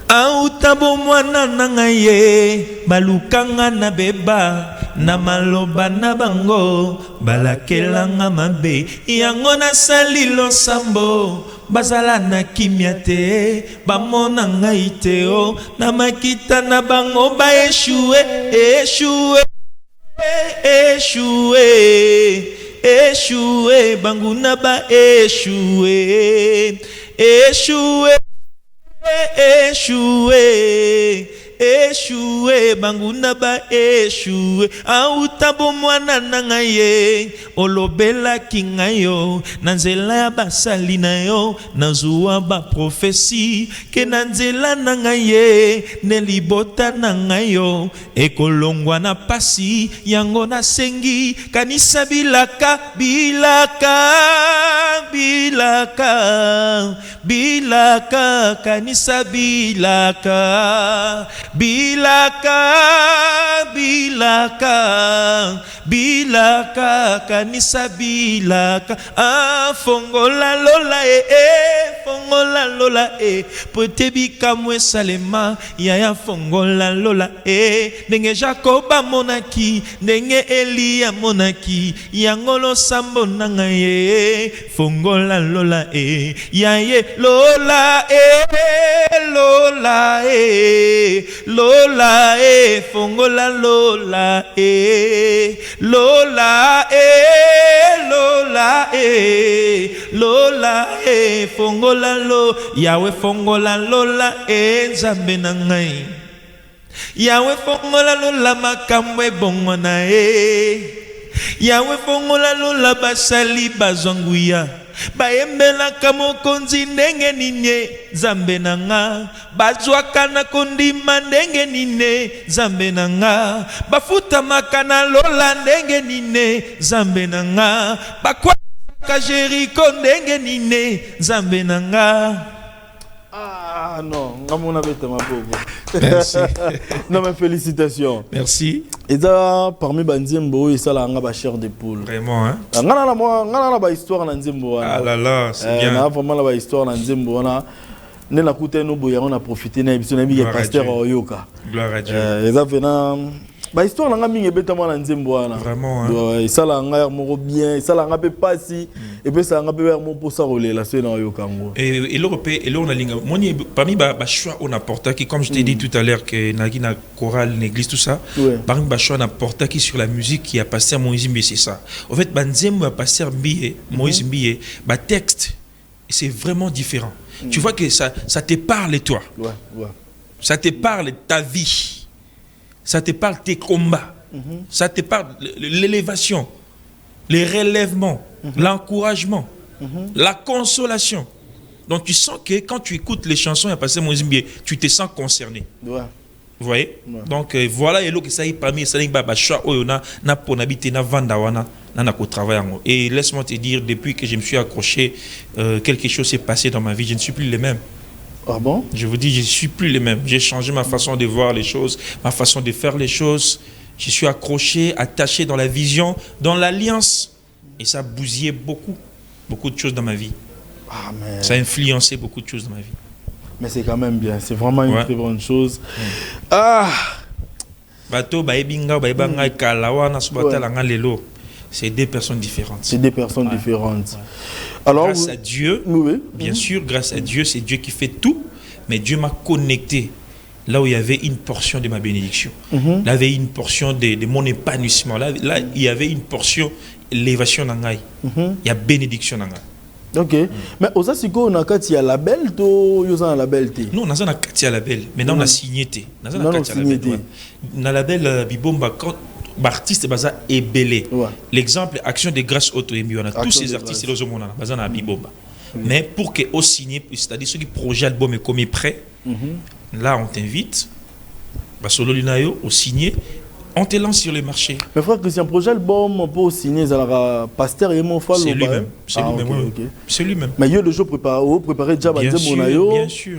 B: Auta bomwana nangaye balukanga na beba na maloba na bango balakelanga mabe yango na salilo sambo bazala na kimia te bamona ngai te o na makita na bango ba échoué banguna ba échoué échoué banguna ba échoué auta bomwana nanga ye olobela kingayo nanzela ya basali na yo nazua ba prophétie ke nanzela nanga ye nelibota nanga yo ekolongwa na pasi yango na sengi kanisa bilaka kanisa bilaka kanisa bilaka fongola lola potebi kamwe salema yaya fongola lola ndenge Jacoba monaki ndenge Elia monaki yangolo sambo nanga ye fongola lola yaye lola fongola lola fongola lo yawe fongola lola nzambe na ngai yawe fongola lola makambo bongo na yawe fongola lola basali bazanguya bayembelaka mokonzi ndenge nini nzambe na nga bazwaka na kondima ndenge nini nzambe na nga bafutamaka na lola ndenge nini nzambe na nga bakwaka Jeriko ndenge nini nzambe na nga.
A: Ah non, merci. Non mais félicitations.
B: Merci.
A: Et ça parmi Banzembo et ça là on a chair de poule.
B: Vraiment hein.
A: On a la histoire dans Nzembo.
B: Ah là là, c'est bien.
A: On a vraiment la histoire dans Nzembo. On a na kuté no boya on a profité na émission ami pasteur Oyoka.
B: Gloire à Dieu.
A: Et ça venant ba histoire nga mingi beta mwana Nzembo wana.
B: Vraiment hein.
A: Et ça là nga moko bien, ça là nga pe passi et puis ça nga pe mo pour ça la c'est na Oyoka ngo.
B: Et l'Europé et l'on a linga moni parmi ba choix on a porté qui comme je t'ai dit tout à l'heure que nagi na chorale l'église tout ça. Parmi ba choix on a porté qui sur la musique qui a passé à Moïse Mbi c'est ça. En fait Banzembo a passé Mbi Moïse Mbi ba texte c'est vraiment différent. Tu vois que ça te parle toi. Ça te parle ta vie. Ça te parle tes combats. Ça te parle l'élévation, les relèvements, l'encouragement, la consolation. Donc tu sens que quand tu écoutes les chansons, il y a passé Moïse Mbi, tu te sens concerné. Vous voyez? Donc voilà, et là que ça y est parmi ça y est choix oyona na pour habiter na vandawana na ko travailler. Et laisse-moi te dire, depuis que je me suis accroché, quelque chose s'est passé dans ma vie. Je ne suis plus le même.
A: Ah bon?
B: Je vous dis, je ne suis plus le même. J'ai changé ma façon de voir les choses, ma façon de faire les choses. Je suis accroché, attaché dans la vision, dans l'alliance. Et ça a bousillé beaucoup de choses dans ma vie.
A: Amen.
B: Ça a influencé beaucoup de choses dans ma vie.
A: Mais c'est quand même bien, c'est vraiment une très bonne chose.
B: Bato baebinga baebanga kalawa na subata langa lelo. C'est deux personnes différentes.
A: C'est deux personnes différentes. Alors,
B: grâce à Dieu, bien sûr, grâce à Dieu, c'est Dieu qui fait tout, mais Dieu m'a connecté là où il y avait une portion de ma bénédiction. Là, il y avait une portion de mon épanouissement. Là, il y avait une portion d'élévation nangai. Il y a bénédiction nangai.
A: Ok. Mais aux Asiko, on a il y a label, il y a un label.
B: Non, on a un label. Maintenant, on a signé. On a un label Bibomba. Artiste baza est belé. L'exemple Action de grâce auto on a tous ces artistes là on a baza na Bibomba. Mais pour que au signer, c'est-à-dire ceux qui projet album est comme prêt, là on t'invite basolo linayo au signer, on te lance sur le marché.
A: Mais frère Christian, projet album pour signer ça pasteur et mon
B: c'est lui-même. C'est lui-même. C'est lui-même.
A: Mais yo le jour préparé déjà
B: bien sûr.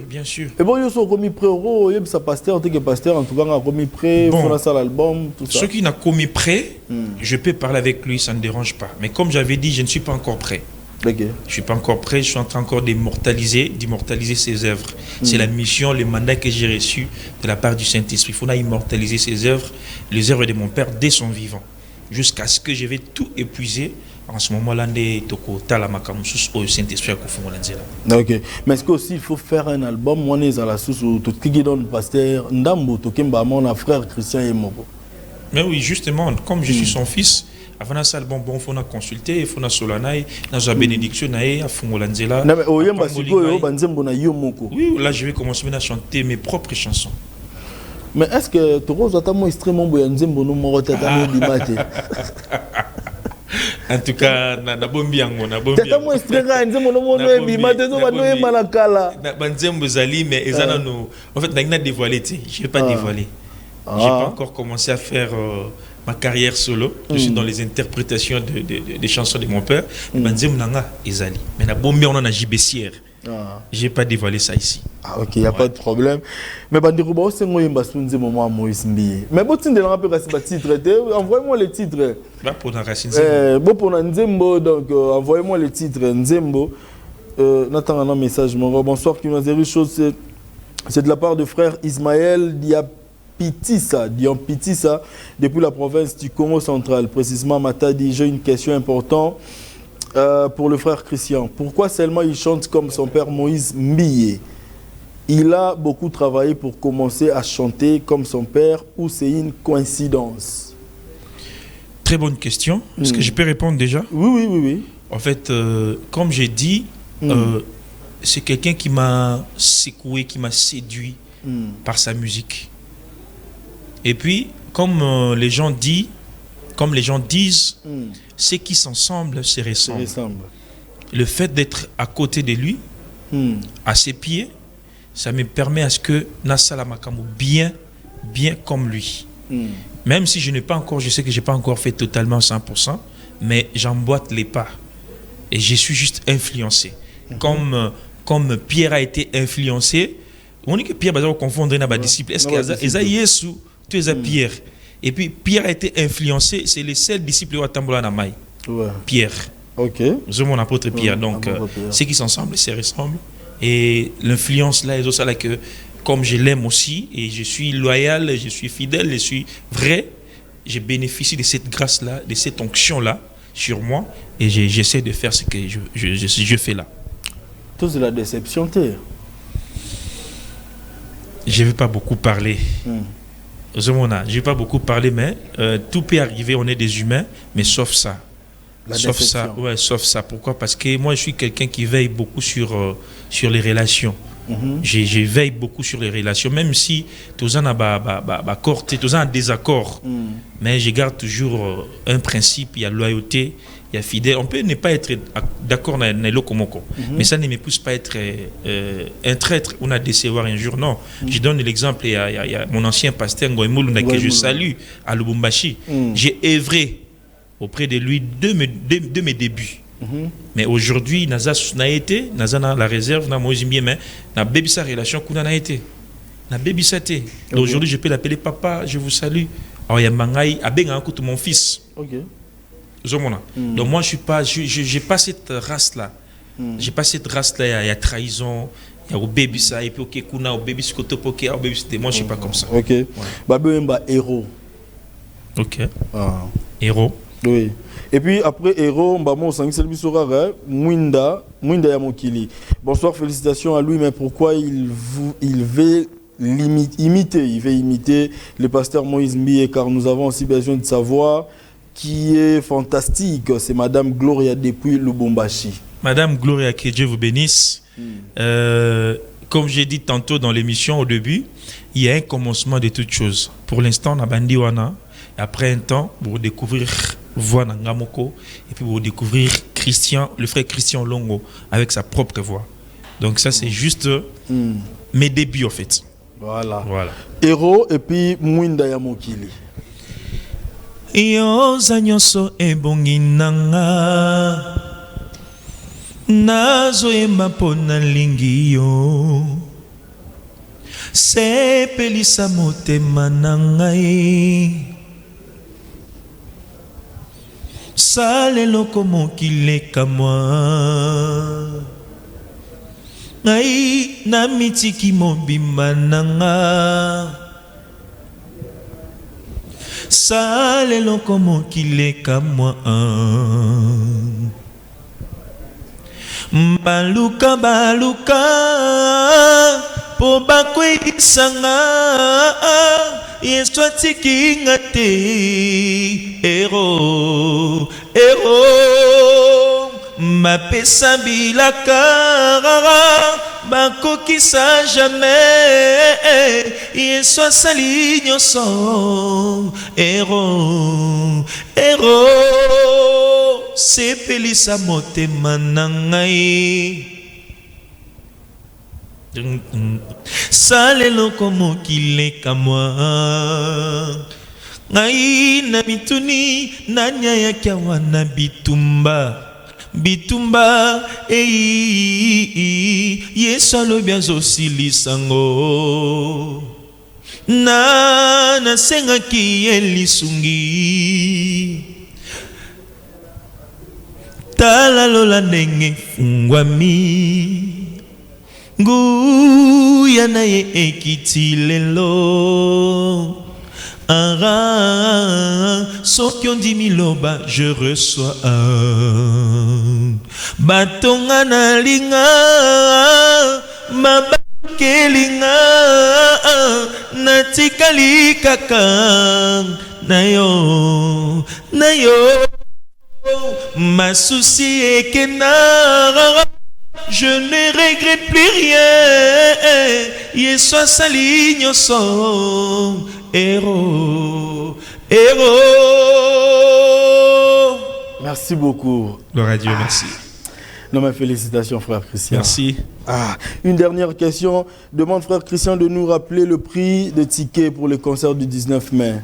A: Et bon yo sont commis prêt euro, yo ça pasteur en tant que pasteur en tout cas a commis prêt pour lancer l'album tout ça.
B: Ceux qui n'a commis prêt, je peux parler avec lui, ça ne dérange pas. Mais comme j'avais dit, je ne suis pas encore prêt.
A: Okay.
B: Je suis pas encore prêt, je suis en train encore d'immortaliser ses œuvres. C'est la mission, le mandat que j'ai reçu de la part du Saint-Esprit. Il faut immortaliser ses œuvres, les œuvres de mon père dès son vivant, jusqu'à ce que je vais tout épuiser. En ce moment-là, au Saint-Esprit.
A: Ok. Mais est-ce qu'aussi il faut faire un album, moi, à la source où tout qui donne pasteur Ndambo, tout qui mon frère Christian et Moko.
B: Mais oui, justement, comme je suis son fils. Avant ça, bon, il faut consulter, il faut solanaï, la bénédiction, il faut lanzela. Oui, là je vais commencer à chanter mes propres chansons.
A: Mais est-ce que tu as un extrêmement beau en
B: tout cas, na bombi yango, na bombi.
A: Tata mo extrait nzembo no mono ebimate zo bano e malakala.
B: Na nzembo zali mais ezana no. En fait, na dévoilé, je vais pas dévoiler. J'ai pas encore commencé à faire ma carrière solo. Je suis dans les interprétations des chansons de mon père. Mais na bombi on a JBCR. Je n'ai pas dévoilé ça ici.
A: Ah, ok, il n'y a pas de problème. Mais Bandirouba, c'est moi qui ai moment Moïse Mbiye. Mais si tu as un titre, envoyez-moi les titres.
B: Pour la racine.
A: Pour Nzembo, donc envoyez-moi les titres. Nzembo. N'attends un message. Bonsoir, qui nous a dit chose. C'est de la part de frère Ismaël Diapitissa, depuis la province du Congo central. Précisément, Matadi, j'ai une question importante. Pour le frère Christian, pourquoi seulement il chante comme son père Moïse Mbiye? Il a beaucoup travaillé pour commencer à chanter comme son père ou c'est une coïncidence?
B: Très bonne question. Est-ce que je peux répondre déjà?
A: Oui.
B: En fait, comme j'ai dit, c'est quelqu'un qui m'a secoué, qui m'a séduit par sa musique. Et puis, comme les gens disent, ceux qui s'ensemblent se ressemblent. Le fait d'être à côté de lui, à ses pieds, ça me permet à ce que Nassala Makamou bien comme lui. Même si je sais que je n'ai pas encore fait totalement 100%, mais j'emboîte les pas. Et je suis juste influencé. Comme Pierre a été influencé, on dit que Pierre va confondre avec les disciples. Est-ce qu'il y a Yesu, tu es Pierre? Et puis Pierre a été influencé, c'est le seul disciple de Tambola Namai. Pierre.
A: Ok.
B: C'est mon apôtre Pierre. Donc, ceux qui s'ensemble, se ressemblent. Et l'influence là, c'est ça que, comme je l'aime aussi, et je suis loyal, je suis fidèle, je suis vrai, je bénéficie de cette grâce-là, de cette onction-là sur moi, et j'essaie de faire ce que je fais là.
A: Tout c'est la déception, t'es.
B: Je ne vais pas beaucoup parler. Je ne vais pas beaucoup parler, mais tout peut arriver, on est des humains, mais sauf ça. Sauf ça. Pourquoi? Parce que moi, je suis quelqu'un qui veille beaucoup sur les relations. Je veille beaucoup sur les relations, même si tous en un désaccord. Mais je garde toujours un principe, il y a loyauté, il y a fidèle. On peut ne pas être d'accord dans les locomoko, mais ça ne me pousse pas à être un traître ou à décevoir un jour. Non. Je donne l'exemple, il y a mon ancien pasteur Ngoïmoulou que je salue à Lubumbashi. J'ai œuvré auprès de lui de mes débuts. Mais aujourd'hui, Naza été, Naza la réserve, na Mozimbie, mais na baby sa relation qu'on a été. Na baby sa té. Aujourd'hui, je peux l'appeler papa, je vous salue. Alors il y a Mangaï, Abenga tout mon fils. Donc moi je suis pas, j'ai pas cette race là. J'ai pas cette race là, il y a trahison, Il y a au baby ça, et puis ok, kuna, au baby ce côté poké, au baby c'était moi, je sais pas comme ça.
A: Ok. Babé Mba héros.
B: Ok. Héros.
A: Oui. Et puis après héros, Mbamo Sangiselbi Sorara, Mwinda Yamokili. Bonsoir, félicitations à lui, mais pourquoi il veut imiter le pasteur Moïse Mbie, car nous avons aussi besoin de savoir qui est fantastique, c'est Madame Gloria depuis Lubumbashi. Madame
B: Gloria, que Dieu vous bénisse. Comme j'ai dit tantôt dans l'émission au début, il y a un commencement de toutes choses. Pour l'instant, on a bandi wana. Après un temps, vous découvrir voix Ngamoko et puis vous découvrir le frère Christian Longo avec sa propre voix. Donc ça, c'est juste mes débuts en fait.
A: Voilà. Héros et puis Mwinda Yamokili.
B: Yo zanyoso ebongi nanga nazo yemba pona lingi yo sepelisa motema nangai salelo komokileka mwa ngai na mitiki mobimba nanga salelo komokileka mwa baluka po bakweyisanga yesu atikinga te ero mapesa bilaka bakokisa jamais yesu asali nyonso ero sepelisa motema na ngai salelo komokileka mwa ngai na mituni nanya yaki awa na bitumba yesu alobi azosilisango nasengaki ye lisungi tala lola ndenge fungwami nguya na ye ekiti lelo soki ondimi loba je reçois batonga na linga mabakelinga natikali kaka na yo ma souci ekena je ne regrette plus rien yesu asali nyonso héros.
A: Merci beaucoup.
B: Gloire à Dieu, merci.
A: Non, mais félicitations, frère Christian.
B: Merci.
A: Une dernière question. Demande frère Christian de nous rappeler le prix de ticket pour le concert du 19 mai.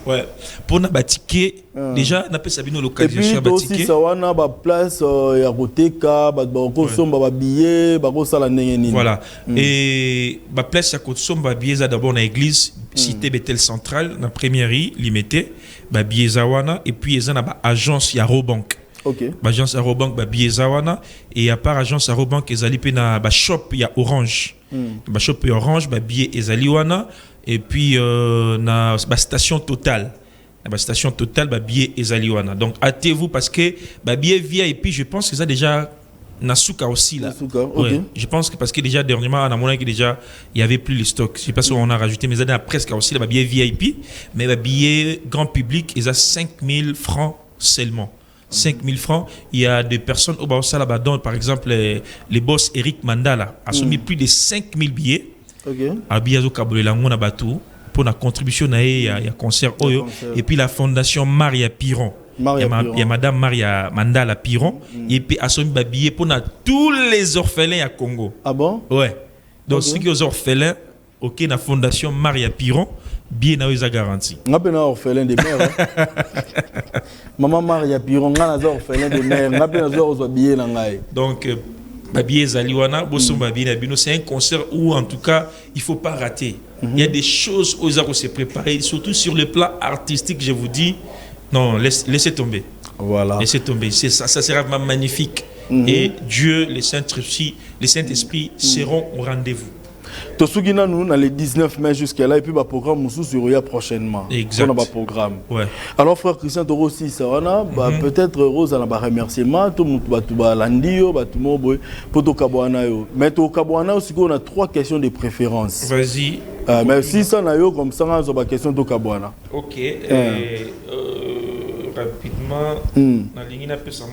B: Ouais. Pour nos tickets, déjà, on a fait Sabino l'occasion.
A: Et puis, aussi, ça va na place ya Roteka, ba billet, ba sala nengeni.
B: Voilà. Et ba place ya Kotsomba billet d'abord na église, cité Bethel Central, na première rue, limité, ba billet zawana et puis ils ont ba agence ya Robank.
A: OK.
B: Ba agence ya Robank ba billet zawana et à part agence ya Robank ezali pe na ba shop ya Orange. Ba shop ya Orange ba billet ezali wana. Et puis, na station Total. La station Total, billet ezaliwana. Donc, hâtez-vous parce que billet VIP, je pense que ça déjà Nasuka aussi là.
A: Nasuka, ok.
B: Ouais, je pense que parce que déjà dernièrement, on a montré que déjà il y avait plus les stocks. Je sais pas si on a rajouté, mais ça a presque aussi le billet VIP, mais billet grand public, ils ont 5 000 francs seulement. 5 000 francs. Il y a des personnes au Baossa là-bas, dont par exemple les boss Eric Mandala a soumis plus de 5 000 billets.
A: Okay.
B: Abiyazo Kabolela ngona batu pour la contribution na ya concert oyo et puis la fondation Maria Piron. Il y a madame Maria Mandala Piron et puis asomi babillet pour tous les orphelins à Congo.
A: Ah bon?
B: Ouais. Donc ceux qui sont orphelins, OK, la fondation Maria Piron bien na eza garantie.
A: Ngapena orphelin de mère. Maman Maria Piron ngana orphelin de mère, ngapena zo billet na ngai.
B: Donc c'est un concert où en tout cas il ne faut pas rater. Il y a des choses aux arts se préparer, surtout sur le plan artistique, je vous dis, non, laissez tomber.
A: Voilà.
B: Laissez tomber, ça sera magnifique. et Dieu, le Saint-Esprit seront au rendez-vous.
A: Tosugina nous dans les 19 mai jusqu'à là et puis le programme nous sur prochainement.
B: Exact.
A: On a programme.
B: Ouais.
A: Alors frère Christian Toro aussi ça va peut-être Rose à la remerciement tout monde ba landio ba tout monde pour to kabwana yo. Mais to kabwana aussi on a 3 questions de préférence.
B: Vas-y.
A: Mais si ça na yo comme ça on a question to kabwana.
B: OK. Rapidement na ligne na pesa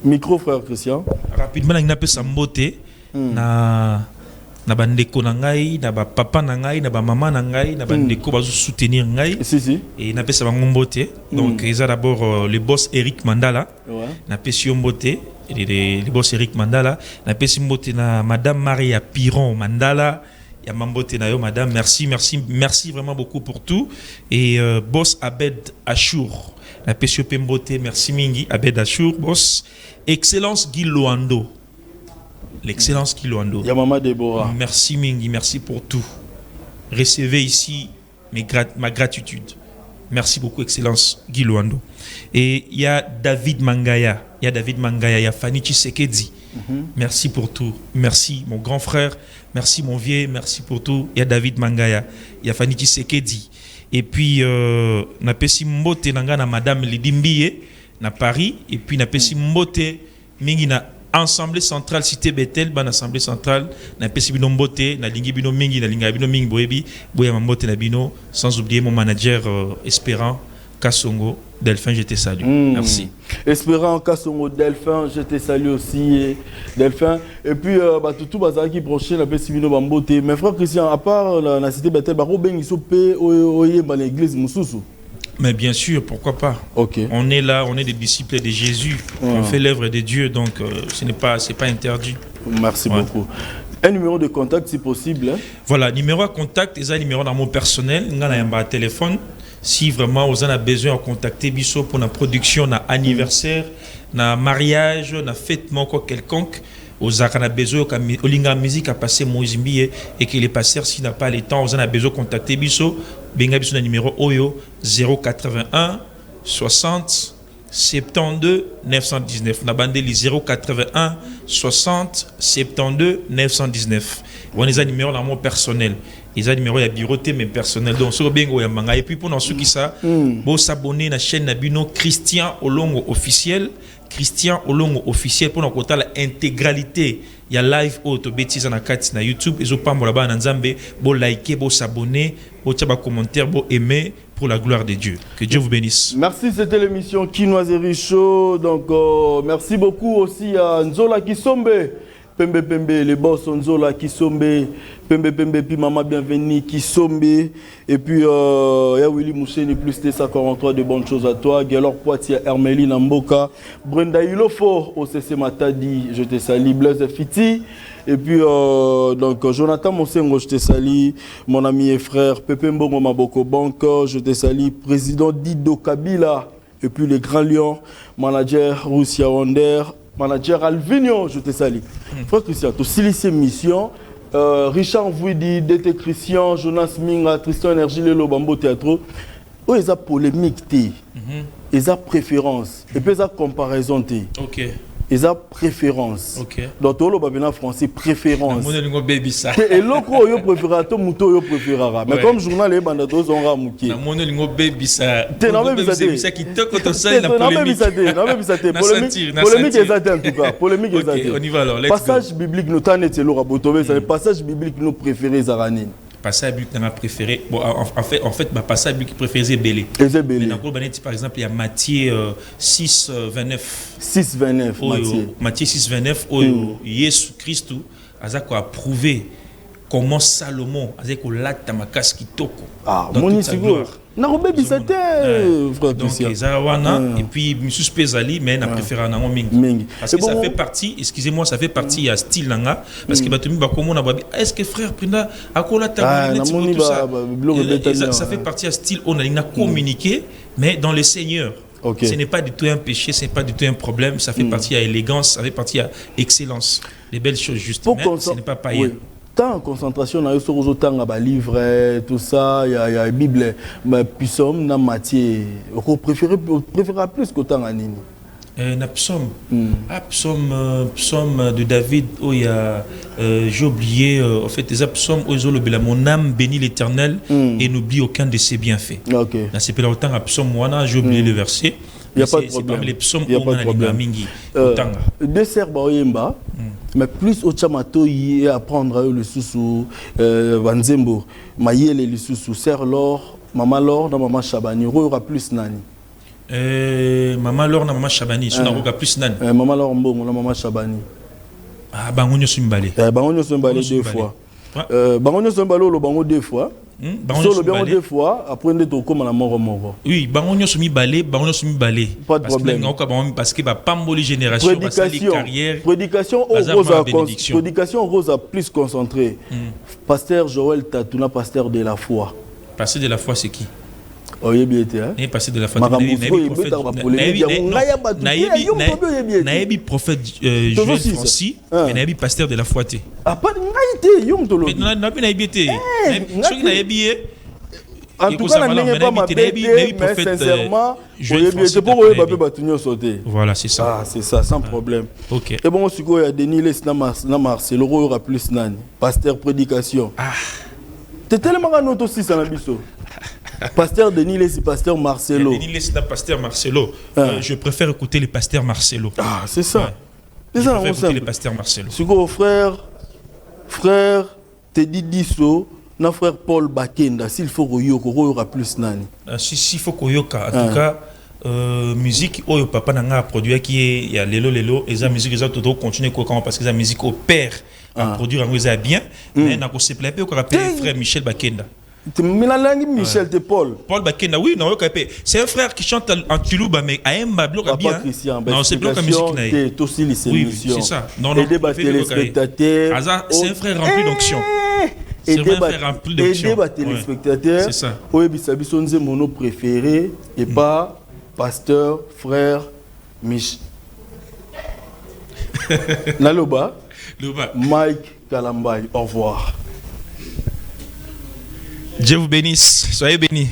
A: micro frère Christian.
B: Rapidement na ligne pesa mbote na bandeko na ngai na ba papa na ngai na ba maman na ngai na bandeko bazo soutenir ngai
A: si
B: et na pesa bango mbote donc ils a d'abord le boss Eric Mandala na pesi mbote le boss Eric Mandala na pesi mbote na madame Maria Piron Mandala ya mambote na yo madame merci vraiment beaucoup pour tout et boss Abed Achour na pesi mbote merci mingi Abed Achour boss excellence Guy Loando. L'excellence Kiloando.
A: Yamama Deborah.
B: Merci Mingi, merci pour tout. Recevez ici ma gratitude. Merci beaucoup, Excellence Guy Loando. Et il y a David Mangaya. Il y a Fanny Tshisekedi. Merci pour tout. Merci mon grand frère. Merci mon vieux. Merci pour tout. Il y a David Mangaya. Il y a Fanny Tshisekedi. Et puis, na pesi mbote nanga na Madame Lidimbiye na Paris. Et puis, na pesi mbote mingi na Assemblée centrale cité Bethel, ban assemblée centrale na pesi bino mbote na lingi bino mingi na linga bino mingi boyebi boya mbote na bino sans oublier mon manager Espérant Kassongo Delphin, je te salue. Merci.
A: Espérant Kassongo Delphin, je te salue aussi Delphin et puis tout bazaki prochain na pesi bino mbote. Mais frère Christian, à part la cité Bethel ba ko bengi so pe oye ba l'église mususu.
B: Mais bien sûr, pourquoi pas.
A: Okay.
B: On est là, on est des disciples de Jésus. On fait l'œuvre de Dieu, donc c'est pas interdit.
A: Merci beaucoup. Un numéro de contact si possible. Hein?
B: Voilà, numéro de contact, c'est un numéro dans mon personnel. On a un téléphone. Si vraiment vous en avez besoin de contacter Bisso pour la production, na anniversaire, na mariage, na fête, quoi quelconque. Aux a besoin au linga musique à passer Mozimbi et que les passeurs s'il n'a pas le temps, vous en avez besoin de contacter Bisso. Benga Bisso numéro Oyo 081 60 72 919. On a bandé les 081 60 72 919. On a des numéros dans mon personnel. Ils ont des numéros de bureauté mais personnel. Donc sur Bengo ya manga et puis pour ceux qui ça, bon s'abonner à la chaîne Nabino Christian Olongo officiel. Christian Olongo officiel pour notre l'intégralité. Il y a live auto bêtises na YouTube. Ils ont pas mon là-bas en Nzambe. Bon liker, bon s'abonner, bon tirer commentaire, bon aimer pour la gloire de Dieu. Que Dieu vous bénisse.
A: Merci, c'était l'émission Kinoiserie Show. Donc merci beaucoup aussi à Nzola Kisombe. Pembe Pembe, les boss Nzola Kisombe. Pembe Pembe, puis Maman Bienvenue Kisombe. Et puis ya Willy Mousseni plus T143 de bonnes choses à toi. Galor Poitiers, Hermeline Amboka. Brenda Ilofo, OCC Matadi, je te salue. Blaise Fiti. Et puis donc Jonathan Monsengo, je te salue. Mon ami et frère Pepe Mbongo Maboko Banco, je te salue. Président Dido Kabila. Et puis les grands lions, manager Roussia Wonder. Manager Alvinio, je te salue. Frère Christian, tu as mission. Richard Vouidi, DT Christian, Jonas Minga, Tristan Energie, Lelo Bambo Théâtre. Où ils ont polémique, ils ont préférence, et puis ils ont comparaison.
B: Ok.
A: Ils ont préférence.
B: Ok.
A: Donc, tout le monde français, préférence.
B: Et
A: l'autre, il préfère, tout le monde préférera. Mais comme journal, les bandes, ils ont ramouqué.
B: Polémique,
A: en tout cas. Polémique,
B: on y va alors.
A: Passage biblique, nous t'en est l'eau à c'est le passage biblique nous préféré, Zaranine.
B: Passage biblique n'a préféré. Bon, en fait, ma passage biblique préféré, c'est Bélé. Par exemple, il y a Matthieu 6, 29.
A: 6, 29,
B: Matthieu 6, 29, où Jésus Christ a prouvé comment Salomon a dit que l'acte ma casse qui toque.
A: Ah, mon Isigo. Donc,
B: et puis, Monsieur Spezali, mais n'a préféré un Ming. Parce que ça fait partie, excusez-moi, ça fait partie à style Nanga. Parce que est-ce que frère Prina, à quoi la table, ça fait partie à style, on a communiqué, mais dans le Seigneur. Ce n'est pas du tout un péché, ce n'est pas du tout un problème. Ça fait partie à élégance, ça fait partie à excellence. Les belles choses justes. Mais ce n'est pas païen.
A: Tant en concentration, on a sur autant de livres, tout ça, il y a la Bible, mais puis sommes dans Matthieu. On préfère plus qu'autant à Nini.
B: Un psaume. Psaume de David, où il y a, j'ai oublié, en fait, des psaumes où ils ont le mon âme bénit l'Éternel et n'oublie aucun de ses bienfaits.
A: Ok.
B: Dans ces longtemps, à psaume, j'ai oublié le verset.
A: Il n'y a pas de problème.
B: Les psaumes
A: il n'y a pas de problème. Deux serres Oyemba, mais plus au Chamato, il y a apprendre le sous Vanzembo, Mayele le sous Serre Lor, Maman Lor, dans Maman Chabani, il y aura plus Nani.
B: Maman Lor, dans Maman Chabani, il y aura plus Nani.
A: Maman Lor, Maman Chabani.
B: Ah, Bangonio Sumbale.
A: Bangonio Sumbale deux fois. Bangonio Sumbale, le Bango deux fois. Sur le bien deux fois, après on est comme la mort.
B: Oui, Bangonio Sumi Balé, Bangonio Sumi Balé.
A: Pas de problème.
B: Parce que pas mboli génération,
A: prédication rose a plus concentré. Pasteur Joël Tatouna, pasteur de la foi.
B: Pasteur de la foi, c'est qui?
A: Pasteur
B: de la foi. Naïbi prophète Joël Francis, mais Naïbi pasteur de la foi.
A: Ah, pas de naïté, yom tolo.
B: Mais Naïbi était.
A: En tout cas, je n'ai pas ma bête, mais sincèrement, c'est pour eux que sauter.
B: Voilà, c'est ça.
A: Ah, c'est ça, sans problème.
B: Ok.
A: Et bon, si il y a Denis Les Marcelo, il y aura plus Nani. Pasteur prédication.
B: Ah.
A: Tu es tellement un autre aussi, ça n'a pas. Pasteur Denis Les, pasteur Marcelo.
B: Denis Les, pasteur Marcelo. Je préfère écouter le pasteur Marcelo.
A: Ah, c'est ça.
B: C'est ça, on sait. Le pasteur Marcelo.
A: Si frère, Teddy Disso. Notre frère Paul Bakenda, s'il faut qu'il y aura plus Nani.
B: Si faut qu'il y ait, en tout cas, musique, oh, papa n'a produit qui est lelo, et la musique, ils ont tout continué parce que la musique au père à produire en bien, mais n'a pas se plaît qu'on rappelle frère Michel Bakenda.
A: Michel de Paul.
B: Paul Bakenda, oui, non, c'est un frère qui chante en Toulouba, mais à un bablo bien.
A: Non, c'est bloc musique.
B: Oui, c'est ça. Non,
A: téléspectateurs.
B: C'est un frère rempli d'onction.
A: Aider les téléspectateurs.
B: C'est ça.
A: Oui, c'est mon préféré et pas pasteur, frère, Mich. Naloba. Mike Kalambay. Au revoir.
B: Dieu vous bénisse. Soyez bénis.